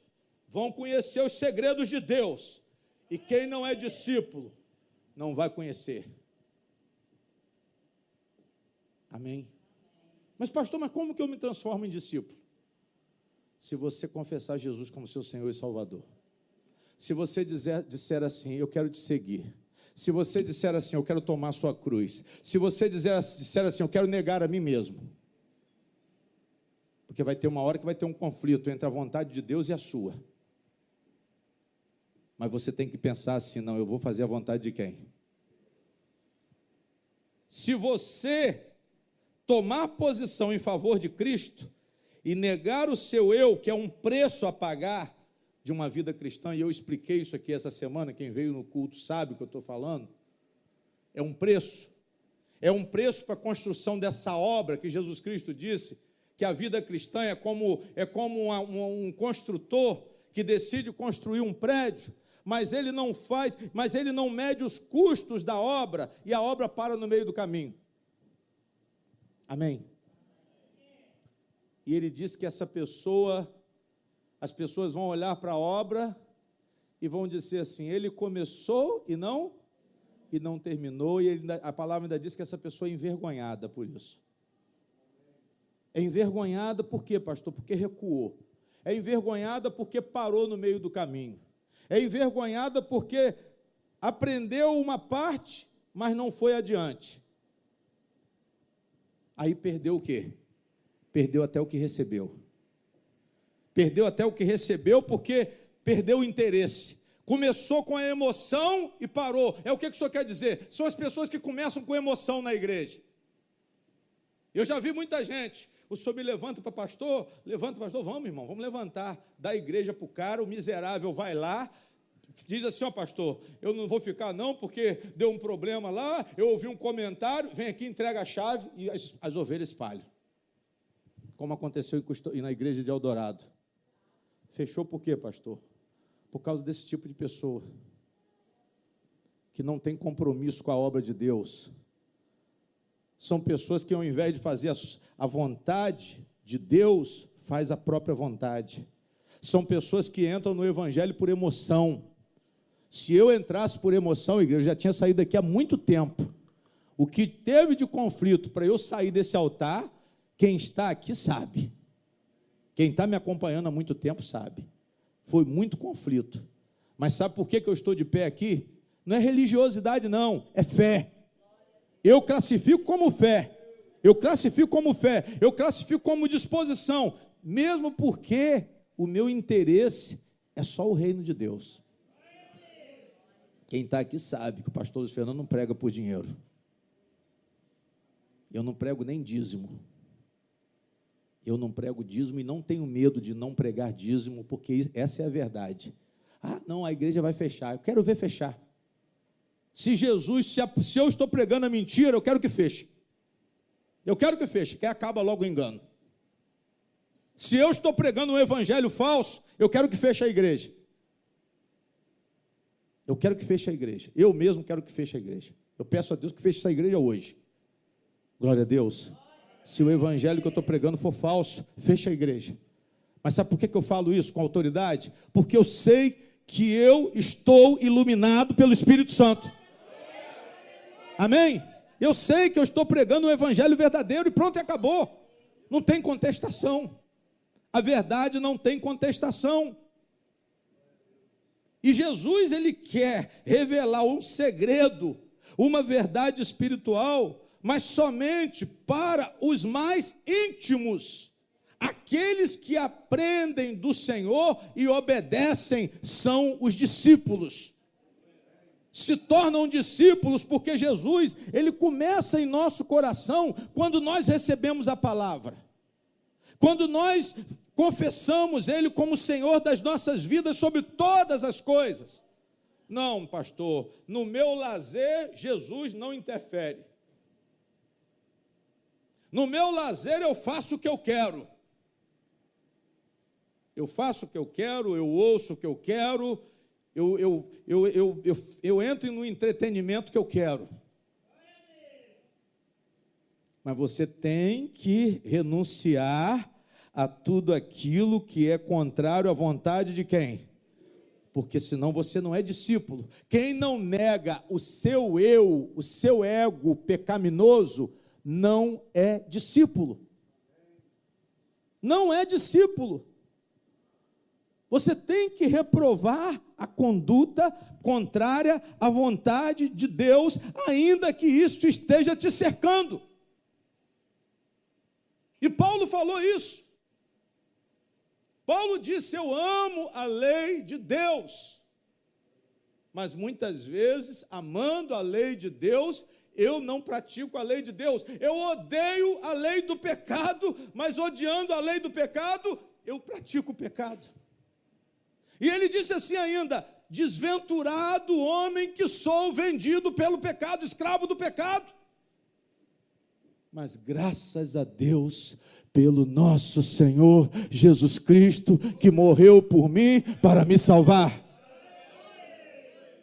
vão conhecer os segredos de Deus, e quem não é discípulo não vai conhecer. Amém? Mas pastor, mas como que eu me transformo em discípulo? Se você confessar Jesus como seu Senhor e Salvador. Se você disser assim: eu quero te seguir. Se você disser assim: eu quero tomar a sua cruz. Se você disser assim: eu quero negar a mim mesmo. Porque vai ter uma hora que vai ter um conflito entre a vontade de Deus e a sua. Mas você tem que pensar assim: não, eu vou fazer a vontade de quem? Se você tomar posição em favor de Cristo e negar o seu eu, que é um preço a pagar de uma vida cristã, e eu expliquei isso aqui essa semana, quem veio no culto sabe o que eu estou falando, é um preço para a construção dessa obra que Jesus Cristo disse, que a vida cristã é como um construtor que decide construir um prédio, mas ele não mede os custos da obra, e a obra para no meio do caminho. Amém? E ele diz que as pessoas vão olhar para a obra e vão dizer assim: ele começou e não terminou, e a palavra ainda diz que essa pessoa é envergonhada por isso. É envergonhada por quê, pastor? Porque recuou. É envergonhada porque parou no meio do caminho. É envergonhada porque aprendeu uma parte, mas não foi adiante. Aí perdeu o quê? Perdeu até o que recebeu. Perdeu até o que recebeu porque perdeu o interesse. Começou com a emoção e parou. É o que o senhor quer dizer? São as pessoas que começam com emoção na igreja. Eu já vi muita gente. O senhor me levanta para pastor, vamos, irmão, vamos levantar. Dá a igreja para o cara, o miserável vai lá, diz assim: ó, pastor, eu não vou ficar não, porque deu um problema lá, eu ouvi um comentário, vem aqui, entrega a chave e as ovelhas espalham. Como aconteceu na igreja de Eldorado. Fechou por quê, pastor? Por causa desse tipo de pessoa, que não tem compromisso com a obra de Deus. São pessoas que, ao invés de fazer a vontade de Deus, faz a própria vontade. São pessoas que entram no evangelho por emoção. Se eu entrasse por emoção, igreja, eu já tinha saído daqui há muito tempo. O que teve de conflito para eu sair desse altar, quem está aqui sabe. Quem está me acompanhando há muito tempo sabe. Foi muito conflito. Mas sabe por que eu estou de pé aqui? Não é religiosidade, não, é fé. Eu classifico como fé. Eu classifico como fé. Eu classifico como disposição. Mesmo porque o meu interesse é só o reino de Deus. Quem está aqui sabe que o pastor Luiz Fernando não prega por dinheiro. Eu não prego nem dízimo. Eu não prego dízimo e não tenho medo de não pregar dízimo, porque essa é a verdade. Ah, não, a igreja vai fechar. Eu quero ver fechar. Se eu estou pregando a mentira, eu quero que feche. Eu quero que feche, que acaba logo o engano. Se eu estou pregando um evangelho falso, eu quero que feche a igreja. Eu quero que feche a igreja. Eu mesmo quero que feche a igreja. Eu peço a Deus que feche essa igreja hoje. Glória a Deus. Se o evangelho que eu estou pregando for falso, feche a igreja. Mas sabe por que eu falo isso com autoridade? Porque eu sei que eu estou iluminado pelo Espírito Santo. Amém? Eu sei que eu estou pregando um evangelho verdadeiro e pronto, acabou. Não tem contestação. A verdade não tem contestação. E Jesus, ele quer revelar um segredo, uma verdade espiritual, mas somente para os mais íntimos. Aqueles que aprendem do Senhor e obedecem são os discípulos. Se tornam discípulos porque Jesus, ele começa em nosso coração quando nós recebemos a palavra. Quando nós confessamos Ele como Senhor das nossas vidas sobre todas as coisas. Não, pastor, no meu lazer, Jesus não interfere. No meu lazer, eu faço o que eu quero. Eu faço o que eu quero, eu ouço o que eu quero, eu entro no entretenimento que eu quero. Mas você tem que renunciar a tudo aquilo que é contrário à vontade de quem? Porque senão você não é discípulo. Quem não nega o seu eu, o seu ego pecaminoso, não é discípulo. Não é discípulo. Você tem que reprovar a conduta contrária à vontade de Deus, ainda que isso esteja te cercando. E Paulo falou isso. Paulo disse: eu amo a lei de Deus. Mas muitas vezes, amando a lei de Deus, eu não pratico a lei de Deus. Eu odeio a lei do pecado, mas odiando a lei do pecado, eu pratico o pecado. E ele disse assim ainda: desventurado homem que sou, vendido pelo pecado, escravo do pecado. Mas graças a Deus, pelo nosso Senhor Jesus Cristo, que morreu por mim para me salvar.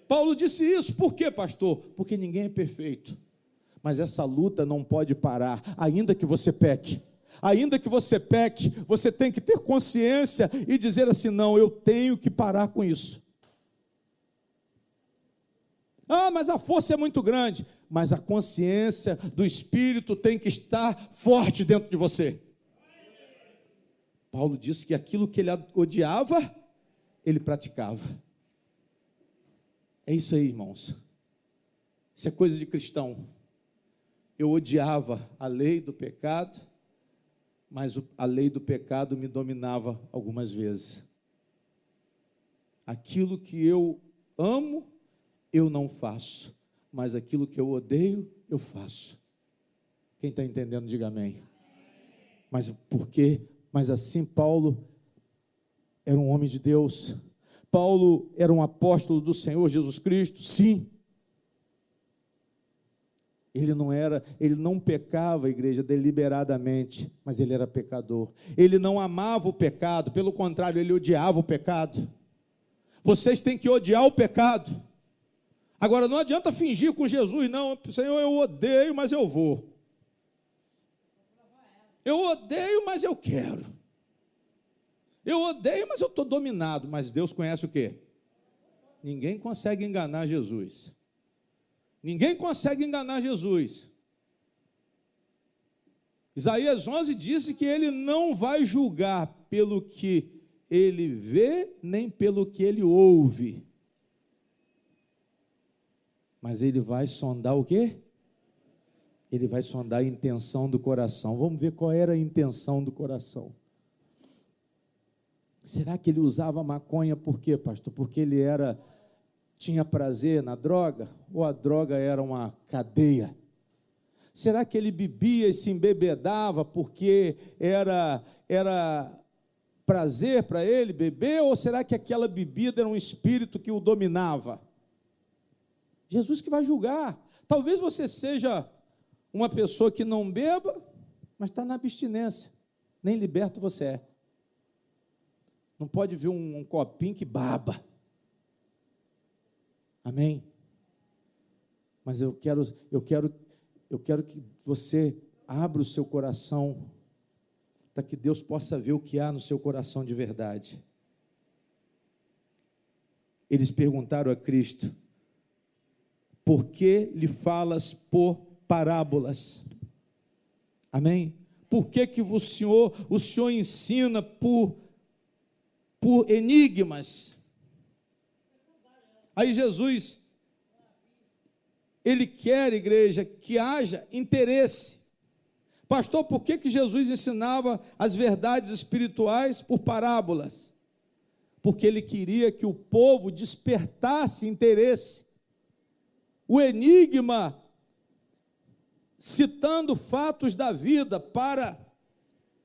Paulo disse isso, por quê, pastor? Porque ninguém é perfeito, mas essa luta não pode parar, ainda que você peque. Ainda que você peque, você tem que ter consciência e dizer assim: não, eu tenho que parar com isso. Ah, mas a força é muito grande. Mas a consciência do Espírito tem que estar forte dentro de você. Paulo disse que aquilo que ele odiava, ele praticava. É isso aí, irmãos. Isso é coisa de cristão. Eu odiava a lei do pecado, mas a lei do pecado me dominava algumas vezes. Aquilo que eu amo, eu não faço, mas aquilo que eu odeio, eu faço. Quem está entendendo, diga amém. Mas por quê? Mas assim Paulo era um homem de Deus. Paulo era um apóstolo do Senhor Jesus Cristo, sim. Ele não pecava, igreja, deliberadamente, mas ele era pecador. Ele não amava o pecado, pelo contrário, ele odiava o pecado. Vocês têm que odiar o pecado. Agora, não adianta fingir com Jesus, não. Senhor, eu odeio, mas eu vou. Eu odeio, mas eu quero. Eu odeio, mas eu estou dominado. Mas Deus conhece o quê? Ninguém consegue enganar Jesus. Ninguém consegue enganar Jesus. Isaías 11 disse que ele não vai julgar pelo que ele vê, nem pelo que ele ouve. Mas ele vai sondar o quê? Ele vai sondar a intenção do coração. Vamos ver qual era a intenção do coração. Será que ele usava maconha por quê, pastor? Porque ele tinha prazer na droga? Ou a droga era uma cadeia? Será que ele bebia e se embebedava porque era prazer para ele beber? Ou será que aquela bebida era um espírito que o dominava? Jesus que vai julgar. Talvez você seja uma pessoa que não beba, mas está na abstinência. Nem liberto você é. Não pode ver um copinho que baba. Amém? Mas eu quero que você abra o seu coração para que Deus possa ver o que há no seu coração de verdade. Eles perguntaram a Cristo: por que lhe falas por parábolas? Amém? Por que o Senhor ensina por enigmas? Aí Jesus, ele quer, igreja, que haja interesse. Pastor, por que Jesus ensinava as verdades espirituais por parábolas? Porque ele queria que o povo despertasse interesse. O enigma, citando fatos da vida para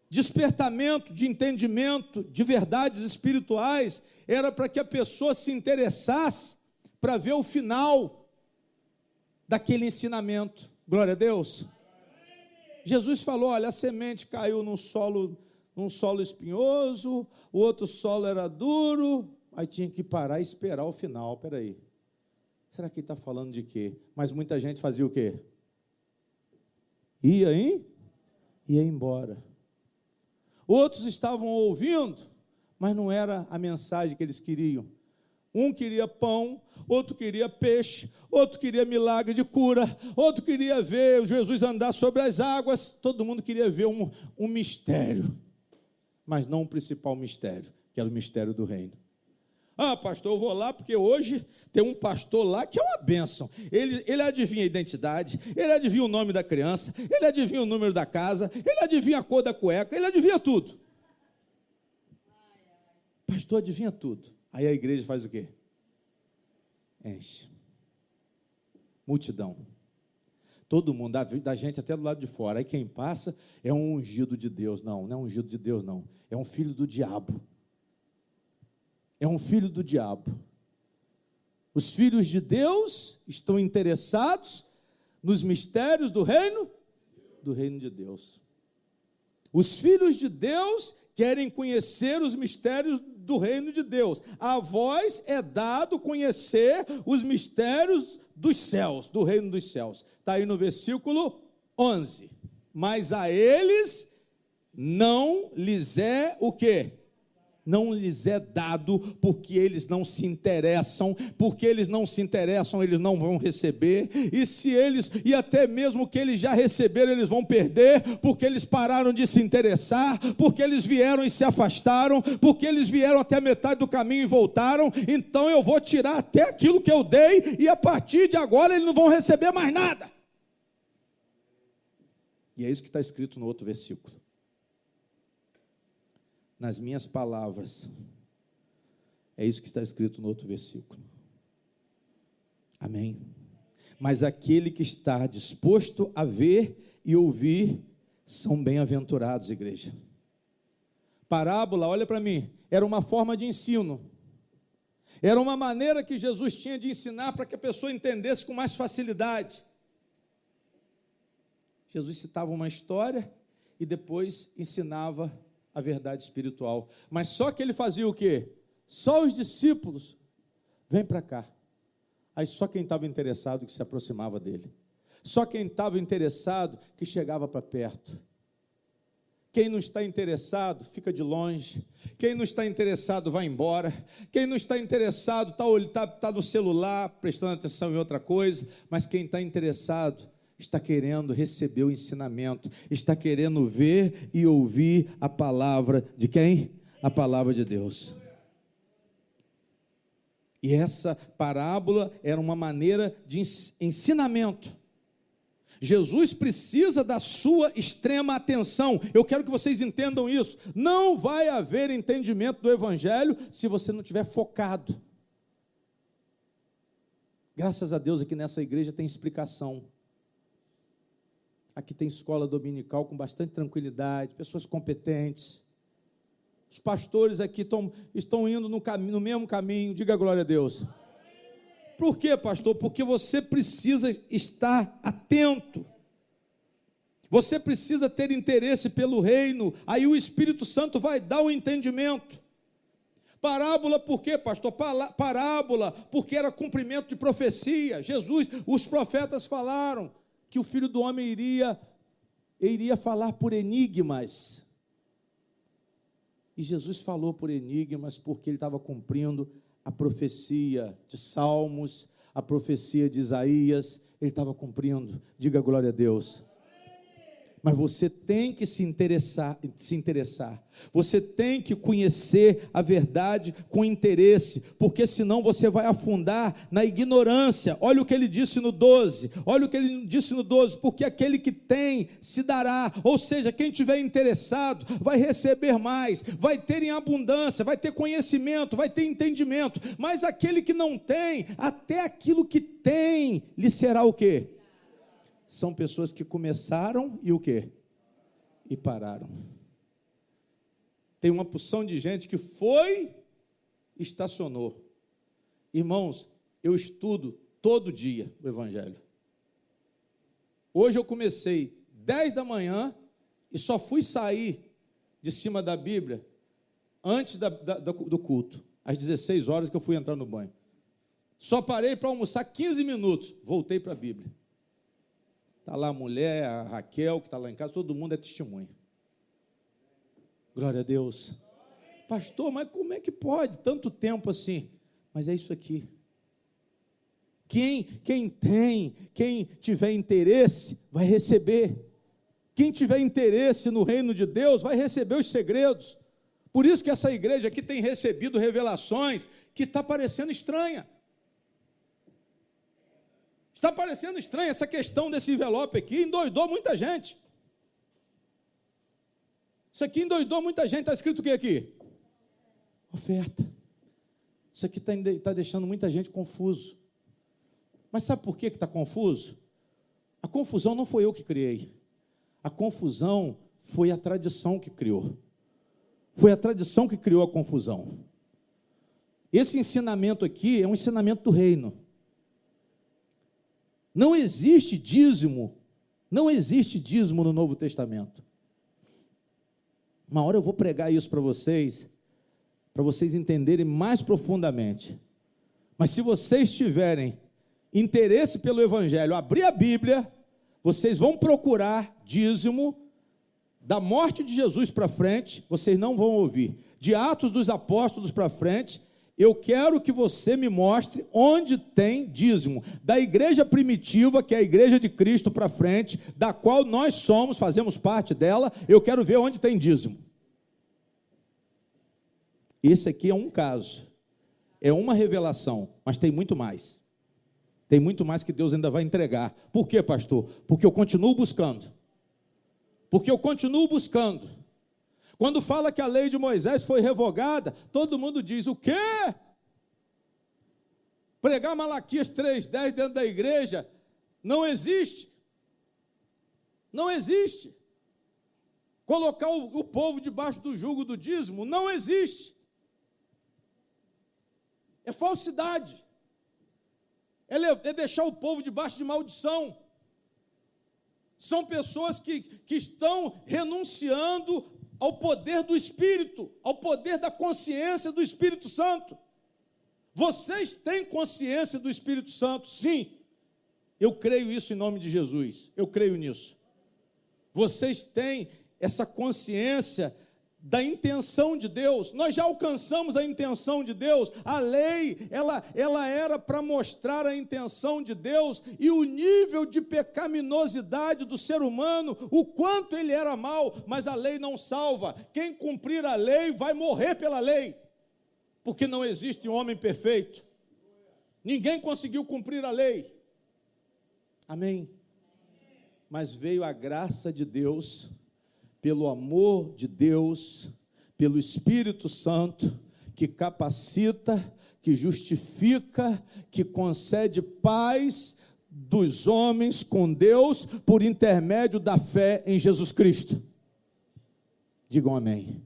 despertamento de entendimento de verdades espirituais, era para que a pessoa se interessasse para ver o final daquele ensinamento. Glória a Deus. Jesus falou: olha, a semente caiu num solo espinhoso, o outro solo era duro, aí tinha que parar e esperar o final. Espera aí, será que ele está falando de quê? Mas muita gente fazia o quê? Ia embora. Outros estavam ouvindo, mas não era a mensagem que eles queriam. Um queria pão, outro queria peixe, outro queria milagre de cura, outro queria ver Jesus andar sobre as águas. Todo mundo queria ver um mistério, mas não o principal mistério, que era o mistério do reino. Ah, pastor, eu vou lá porque hoje tem um pastor lá que é uma bênção. Ele adivinha a identidade, ele adivinha o nome da criança, ele adivinha o número da casa, ele adivinha a cor da cueca, ele adivinha tudo. Pastor adivinha tudo. Aí a igreja faz o quê? Enche. Multidão. Todo mundo, da gente até do lado de fora. Aí quem passa é um ungido de Deus. Não é um ungido de Deus, não. É um filho do diabo. É um filho do diabo. Os filhos de Deus estão interessados nos mistérios do reino de Deus. Os filhos de Deus querem conhecer os mistérios do reino de Deus. A vós é dado conhecer os mistérios dos céus, do reino dos céus. Está aí no versículo 11. Mas a eles não lhes é o quê? Não lhes é dado, porque eles não se interessam, porque eles não se interessam, eles não vão receber, e até mesmo que eles já receberam, eles vão perder, porque eles pararam de se interessar, porque eles vieram e se afastaram, porque eles vieram até a metade do caminho e voltaram. Então eu vou tirar até aquilo que eu dei, e a partir de agora eles não vão receber mais nada. E é isso que está escrito no outro versículo. Nas minhas palavras, é isso que está escrito no outro versículo. Amém? Mas aquele que está disposto a ver e ouvir, são bem-aventurados, igreja. Parábola, olha para mim, era uma forma de ensino. Era uma maneira que Jesus tinha de ensinar para que a pessoa entendesse com mais facilidade. Jesus citava uma história e depois ensinava a verdade espiritual. Mas só que ele fazia o quê? Só os discípulos, vem para cá. Aí só quem estava interessado que se aproximava dele. Só quem estava interessado que chegava para perto. Quem não está interessado, fica de longe. Quem não está interessado, vai embora. Quem não está interessado, está no celular, prestando atenção em outra coisa. Mas quem está interessado, está querendo receber o ensinamento, está querendo ver e ouvir a palavra de quem? A palavra de Deus. E essa parábola era uma maneira de ensinamento. Jesus precisa da sua extrema atenção. Eu quero que vocês entendam isso. Não vai haver entendimento do Evangelho se você não estiver focado. Graças a Deus aqui nessa igreja tem explicação. Aqui tem escola dominical com bastante tranquilidade, pessoas competentes. Os pastores aqui estão indo no mesmo caminho. Diga glória a Deus. Por quê, pastor? Porque você precisa estar atento. Você precisa ter interesse pelo reino. Aí o Espírito Santo vai dar o entendimento. Parábola por quê, pastor? Parábola porque era cumprimento de profecia. Jesus, os profetas falaram que o Filho do Homem iria falar por enigmas. E Jesus falou por enigmas porque ele estava cumprindo a profecia de Salmos, a profecia de Isaías, ele estava cumprindo. Diga glória a Deus. Mas você tem que se interessar. Você tem que conhecer a verdade com interesse, porque senão você vai afundar na ignorância. Olha o que ele disse no 12, porque aquele que tem, se dará, ou seja, quem tiver interessado, vai receber mais, vai ter em abundância, vai ter conhecimento, vai ter entendimento, mas aquele que não tem, até aquilo que tem, lhe será o quê? São pessoas que começaram e o quê? E pararam. Tem uma porção de gente que foi, estacionou. Irmãos, eu estudo todo dia o Evangelho. Hoje eu comecei 10 da manhã e só fui sair de cima da Bíblia antes do culto, às 16 horas que eu fui entrar no banho. Só parei para almoçar 15 minutos, voltei para a Bíblia. Está lá a mulher, a Raquel, que está lá em casa, todo mundo é testemunha. Glória a Deus. Pastor, mas como é que pode tanto tempo assim? Mas é isso aqui. Quem tiver interesse, vai receber. Quem tiver interesse no reino de Deus, vai receber os segredos. Por isso que essa igreja aqui tem recebido revelações que está parecendo estranha. Está parecendo estranha essa questão desse envelope aqui, endoidou muita gente. Isso aqui endoidou muita gente, está escrito o que aqui? Oferta. Isso aqui está deixando muita gente confuso. Mas sabe por que está confuso? A confusão não foi eu que criei. A confusão foi a tradição que criou. Foi a tradição que criou a confusão. Esse ensinamento aqui é um ensinamento do reino. Não existe dízimo no Novo Testamento. Uma hora eu vou pregar isso para vocês entenderem mais profundamente. Mas se vocês tiverem interesse pelo Evangelho, abrir a Bíblia, vocês vão procurar dízimo da morte de Jesus para frente, vocês não vão ouvir. De Atos dos Apóstolos para frente, eu quero que você me mostre onde tem dízimo. Da igreja primitiva, que é a igreja de Cristo para frente, da qual nós fazemos parte dela, eu quero ver onde tem dízimo. Esse aqui é um caso, é uma revelação, mas tem muito mais. Tem muito mais que Deus ainda vai entregar. Por quê, pastor? Porque eu continuo buscando. Quando fala que a lei de Moisés foi revogada, todo mundo diz, o quê? Pregar Malaquias 3:10 dentro da igreja não existe. Não existe. Colocar o povo debaixo do jugo do dízimo não existe. É falsidade. É deixar o povo debaixo de maldição. São pessoas que estão renunciando ao poder do Espírito, ao poder da consciência do Espírito Santo. Vocês têm consciência do Espírito Santo? Sim. Eu creio isso em nome de Jesus. Eu creio nisso. Vocês têm essa consciência da intenção de Deus. Nós já alcançamos a intenção de Deus. A lei, ela era para mostrar a intenção de Deus e o nível de pecaminosidade do ser humano, o quanto ele era mau, mas a lei não salva. Quem cumprir a lei vai morrer pela lei, porque não existe um homem perfeito. Ninguém conseguiu cumprir a lei. Amém? Mas veio a graça de Deus, pelo amor de Deus, pelo Espírito Santo, que capacita, que justifica, que concede paz dos homens com Deus, por intermédio da fé em Jesus Cristo. Digam amém.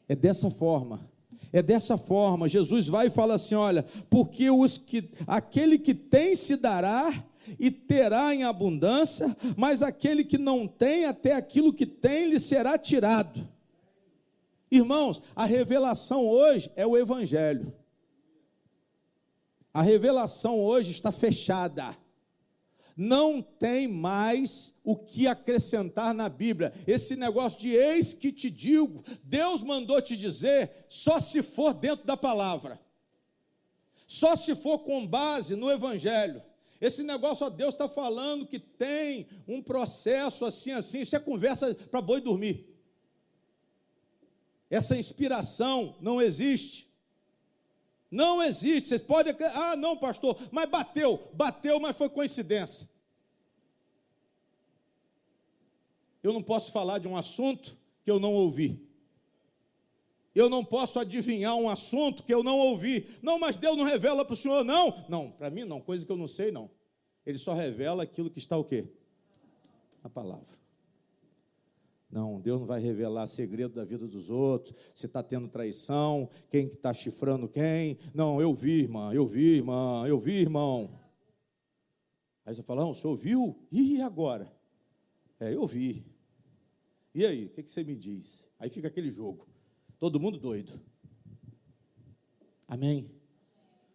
É dessa forma. É dessa forma. Jesus vai e fala assim, olha, porque aquele que tem se dará, e terá em abundância, mas aquele que não tem, até aquilo que tem lhe será tirado. Irmãos, a revelação hoje é o Evangelho. A revelação hoje está fechada. Não tem mais o que acrescentar na Bíblia. Esse negócio de eis que te digo, Deus mandou te dizer, só se for dentro da palavra. Só se for com base no Evangelho. Esse negócio, ó, Deus está falando que tem um processo assim, isso é conversa para boi dormir. Essa inspiração não existe. Não existe. Vocês podem, não, pastor, mas bateu, mas foi coincidência. Eu não posso falar de um assunto que eu não ouvi. Eu não posso adivinhar um assunto que eu não ouvi. Não, mas Deus não revela para o senhor, não. Não, para mim não, coisa que eu não sei, não. Ele só revela aquilo que está o quê? Na palavra. Não, Deus não vai revelar segredo da vida dos outros, se está tendo traição, quem está chifrando quem. Não, eu vi, irmã, eu vi, irmão. Aí você fala, não, o senhor viu? E agora? Eu vi. E aí, o que você me diz? Aí fica aquele jogo. Todo mundo doido. Amém?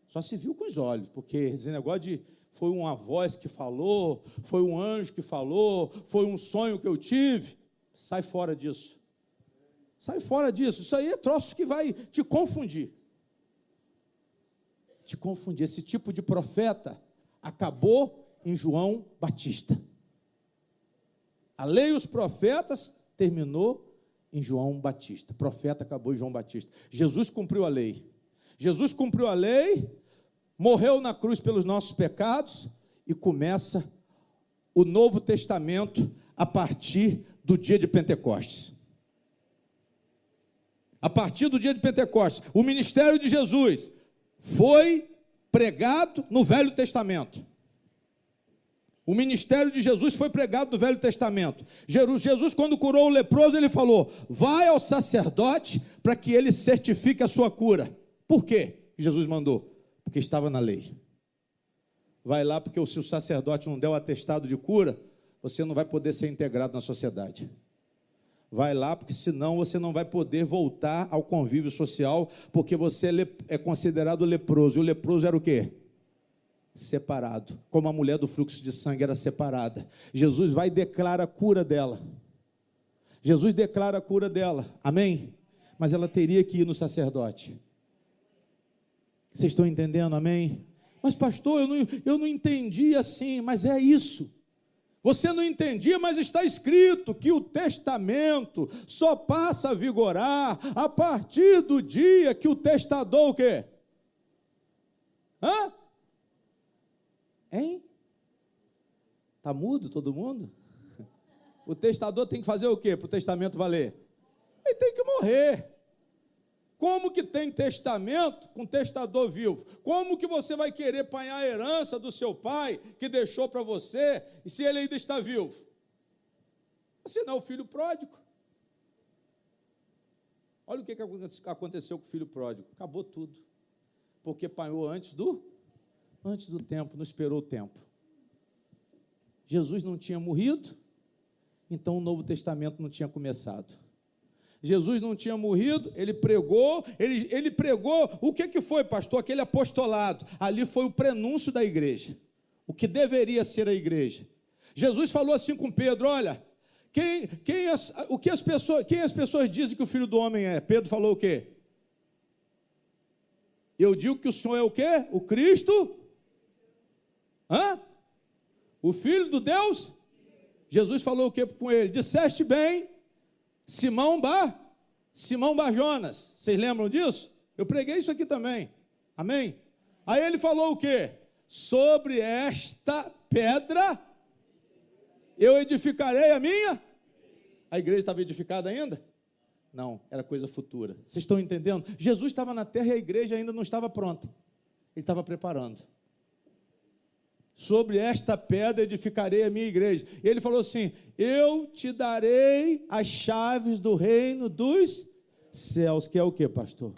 Só se viu com os olhos, porque esse negócio de foi uma voz que falou, foi um anjo que falou, foi um sonho que eu tive. Sai fora disso. Sai fora disso. Isso aí é troço que vai te confundir. Te confundir. Esse tipo de profeta acabou em João Batista. A lei e os profetas terminou em João Batista. Profeta acabou em João Batista. Jesus cumpriu a lei. Jesus cumpriu a lei, morreu na cruz pelos nossos pecados e começa o Novo Testamento a partir do dia de Pentecostes. A partir do dia de Pentecostes, o ministério de Jesus foi pregado no Velho Testamento. O ministério de Jesus foi pregado no Velho Testamento. Jesus, quando curou o leproso, ele falou, vai ao sacerdote para que ele certifique a sua cura. Por quê? Jesus mandou, porque estava na lei. Vai lá, porque se o sacerdote não der o atestado de cura, você não vai poder ser integrado na sociedade. Vai lá, porque senão você não vai poder voltar ao convívio social, porque você é considerado leproso. E o leproso era o quê? Separado, como a mulher do fluxo de sangue era separada. Jesus vai e declara a cura dela. Jesus declara a cura dela, amém? Mas ela teria que ir no sacerdote. Vocês estão entendendo, amém? Mas pastor, eu não entendi assim, mas é isso. Você não entendia, mas está escrito que o testamento só passa a vigorar a partir do dia que o testador o quê? Hein? Está mudo todo mundo? O testador tem que fazer o quê para o testamento valer? Ele tem que morrer. Como que tem testamento com testador vivo? Como que você vai querer apanhar a herança do seu pai, que deixou para você, e se ele ainda está vivo? Você não é o filho pródigo. Olha o que aconteceu com o filho pródigo. Acabou tudo. Porque apanhou antes do tempo, não esperou o tempo. Jesus não tinha morrido, então o Novo Testamento não tinha começado. Jesus não tinha morrido, ele pregou, o que foi, pastor? Aquele apostolado, ali foi o prenúncio da igreja, o que deveria ser a igreja. Jesus falou assim com Pedro, olha, Quem as pessoas dizem que o Filho do Homem é? Pedro falou o quê? Eu digo que o Senhor é o quê? O Cristo? O Filho do Deus? Jesus falou o quê com ele? Disseste bem, Simão Barjonas. Vocês lembram disso? Eu preguei isso aqui também. Amém? Aí ele falou o quê? Sobre esta pedra eu edificarei a minha. A igreja estava edificada ainda? Não, era coisa futura. Vocês estão entendendo? Jesus estava na terra e a igreja ainda não estava pronta. Ele estava preparando. Sobre esta pedra edificarei a minha igreja. E ele falou assim: eu te darei as chaves do reino dos céus. Que é o que, pastor?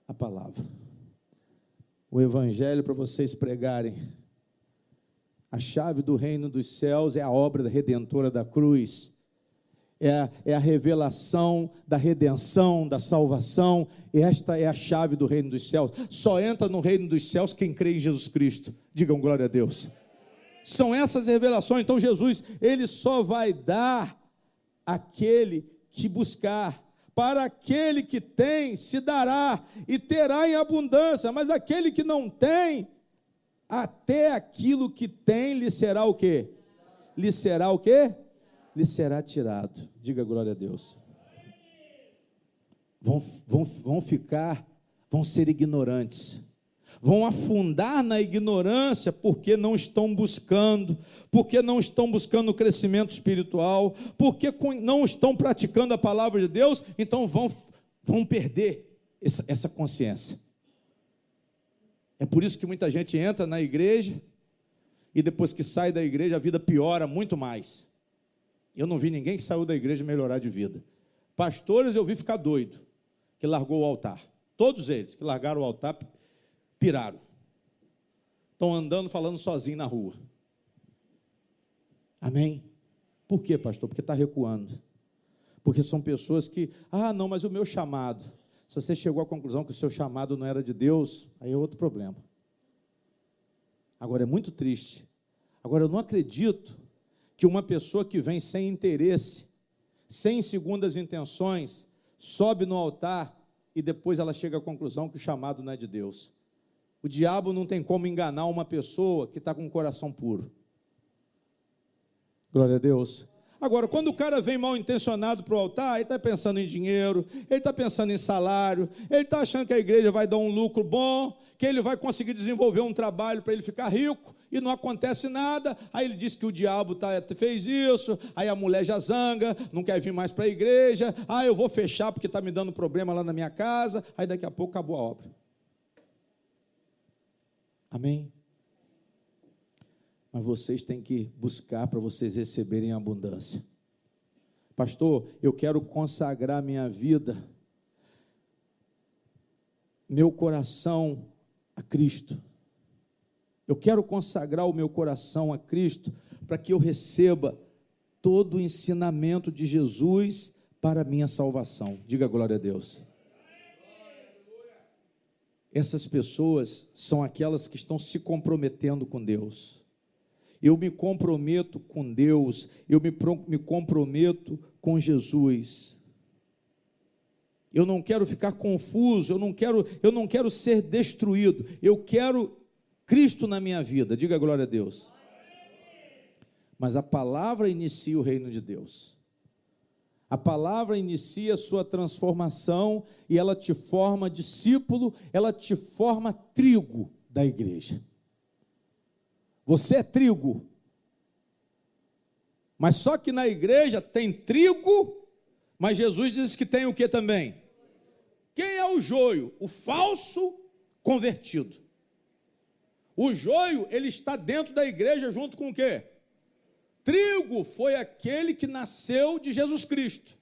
A palavra. O evangelho para vocês pregarem. A chave do reino dos céus é a obra redentora da cruz. É a revelação da redenção, da salvação. Esta é a chave do reino dos céus. Só entra no reino dos céus quem crê em Jesus Cristo. Digam glória a Deus. São essas revelações. Então Jesus, ele só vai dar aquele que buscar. Para aquele que tem, se dará e terá em abundância. Mas aquele que não tem, até aquilo que tem lhe será o quê? Lhe será o quê? Lhe será tirado. Diga glória a Deus. Vão ser ignorantes. Vão afundar na ignorância porque não estão buscando crescimento espiritual, porque não estão praticando a palavra de Deus, então vão perder essa consciência. É por isso que muita gente entra na igreja e depois que sai da igreja a vida piora muito mais. Eu não vi ninguém que saiu da igreja melhorar de vida. Pastores eu vi ficar doido, que largou o altar. Todos eles que largaram o altar, piraram. Estão andando, falando sozinho na rua. Amém? Por quê, pastor? Porque está recuando. Porque são pessoas que, não, mas o meu chamado. Se você chegou à conclusão que o seu chamado não era de Deus, aí é outro problema. Agora, é muito triste. Agora, eu não acredito que uma pessoa que vem sem interesse, sem segundas intenções, sobe no altar e depois ela chega à conclusão que o chamado não é de Deus. O diabo não tem como enganar uma pessoa que está com o coração puro. Glória a Deus. Agora, quando o cara vem mal intencionado para o altar, ele está pensando em dinheiro, ele está pensando em salário, ele está achando que a igreja vai dar um lucro bom, que ele vai conseguir desenvolver um trabalho para ele ficar rico, e não acontece nada. Aí ele diz que o diabo fez isso, aí a mulher já zanga, não quer vir mais para a igreja, eu vou fechar porque está me dando problema lá na minha casa, aí daqui a pouco acabou a obra. Amém? Mas vocês têm que buscar para vocês receberem abundância. Pastor, eu quero consagrar minha vida, meu coração a Cristo. Eu quero consagrar o meu coração a Cristo para que eu receba todo o ensinamento de Jesus para a minha salvação. Diga glória a Deus. Essas pessoas são aquelas que estão se comprometendo com Deus. Eu me comprometo com Deus, eu me comprometo com Jesus. Eu não quero ficar confuso, eu não quero ser destruído, eu quero Cristo na minha vida. Diga glória a Deus. Mas a palavra inicia o reino de Deus. A palavra inicia a sua transformação e ela te forma discípulo, ela te forma trigo da igreja. Você é trigo, mas só que na igreja tem trigo, mas Jesus diz que tem o que também? Quem é o joio? O falso convertido. O joio, ele está dentro da igreja junto com o quê? Trigo foi aquele que nasceu de Jesus Cristo.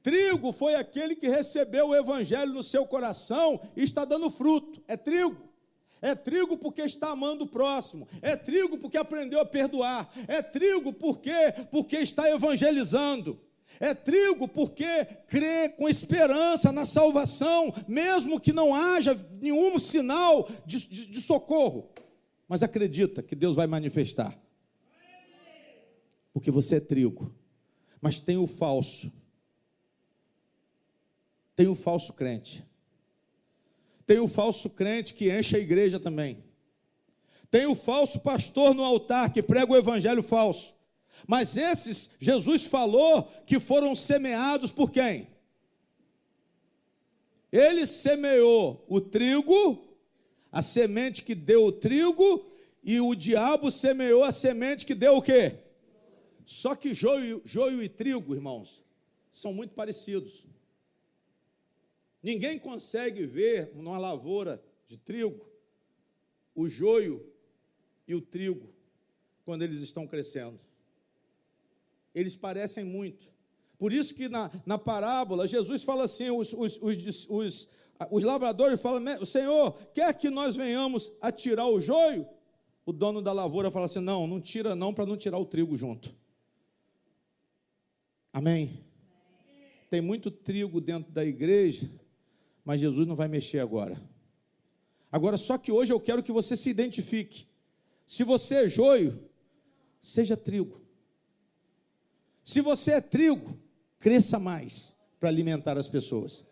Trigo foi aquele que recebeu o evangelho no seu coração e está dando fruto. É trigo. É trigo porque está amando o próximo. É trigo porque aprendeu a perdoar. É trigo porque está evangelizando. É trigo porque crê com esperança na salvação, mesmo que não haja nenhum sinal de socorro. Mas acredita que Deus vai manifestar. Porque você é trigo. Mas tem o falso. Tem o falso crente. Tem o falso crente que enche a igreja também. Tem o falso pastor no altar que prega o evangelho falso. Mas esses, Jesus falou que foram semeados por quem? Ele semeou o trigo, a semente que deu o trigo, e o diabo semeou a semente que deu o quê? Só que joio e trigo, irmãos, são muito parecidos. Ninguém consegue ver numa lavoura de trigo o joio e o trigo quando eles estão crescendo. Eles parecem muito. Por isso que na parábola, Jesus fala assim, os lavradores falam, Senhor, quer que nós venhamos a tirar o joio? O dono da lavoura fala assim, não tira não, para não tirar o trigo junto. Amém? Tem muito trigo dentro da igreja, mas Jesus não vai mexer agora. Agora, só que hoje eu quero que você se identifique. Se você é joio, seja trigo. Se você é trigo, cresça mais para alimentar as pessoas.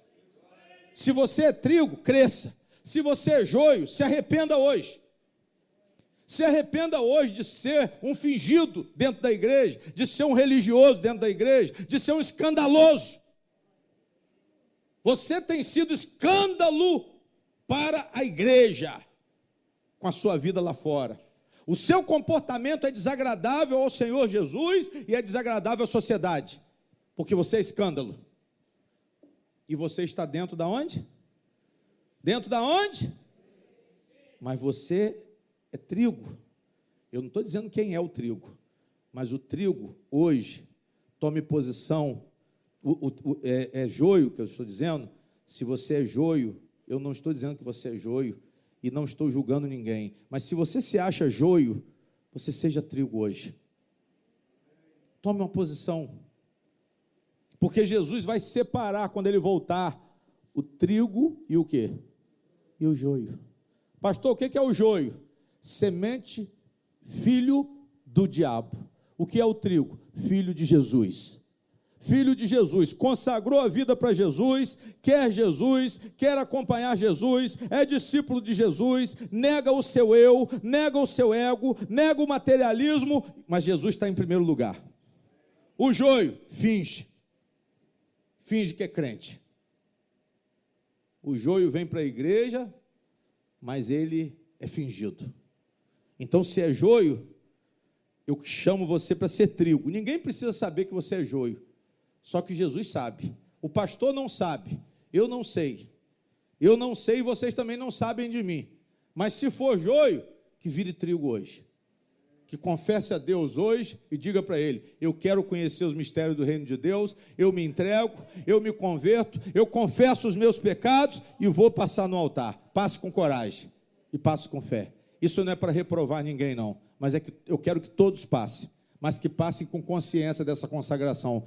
Se você é trigo, cresça. Se você é joio, se arrependa hoje. Se arrependa hoje de ser um fingido dentro da igreja, de ser um religioso dentro da igreja, de ser um escandaloso. Você tem sido escândalo para a igreja com a sua vida lá fora. O seu comportamento é desagradável ao Senhor Jesus e é desagradável à sociedade, porque você é escândalo. E você está dentro da onde? Dentro da onde? Mas você é trigo. Eu não estou dizendo quem é o trigo, mas o trigo hoje, tome posição, é joio que eu estou dizendo. Se você é joio, eu não estou dizendo que você é joio, e não estou julgando ninguém, mas se você se acha joio, você seja trigo hoje. Tome uma posição, porque Jesus vai separar, quando ele voltar, o trigo e o quê? E o joio. Pastor, o que é o joio? Semente, filho do diabo. O que é o trigo? Filho de Jesus. Filho de Jesus, consagrou a vida para Jesus, quer acompanhar Jesus, é discípulo de Jesus, nega o seu eu, nega o seu ego, nega o materialismo, mas Jesus está em primeiro lugar. O joio, finge que é crente. O joio vem para a igreja, mas ele é fingido. Então, se é joio, eu chamo você para ser trigo. Ninguém precisa saber que você é joio. Só que Jesus sabe. O pastor não sabe. Eu não sei. Eu não sei e vocês também não sabem de mim. Mas se for joio, que vire trigo hoje. Que confesse a Deus hoje e diga para Ele, eu quero conhecer os mistérios do reino de Deus, eu me entrego, eu me converto, eu confesso os meus pecados e vou passar no altar. Passe com coragem e passe com fé. Isso não é para reprovar ninguém não, mas é que eu quero que todos passem, mas que passem com consciência dessa consagração.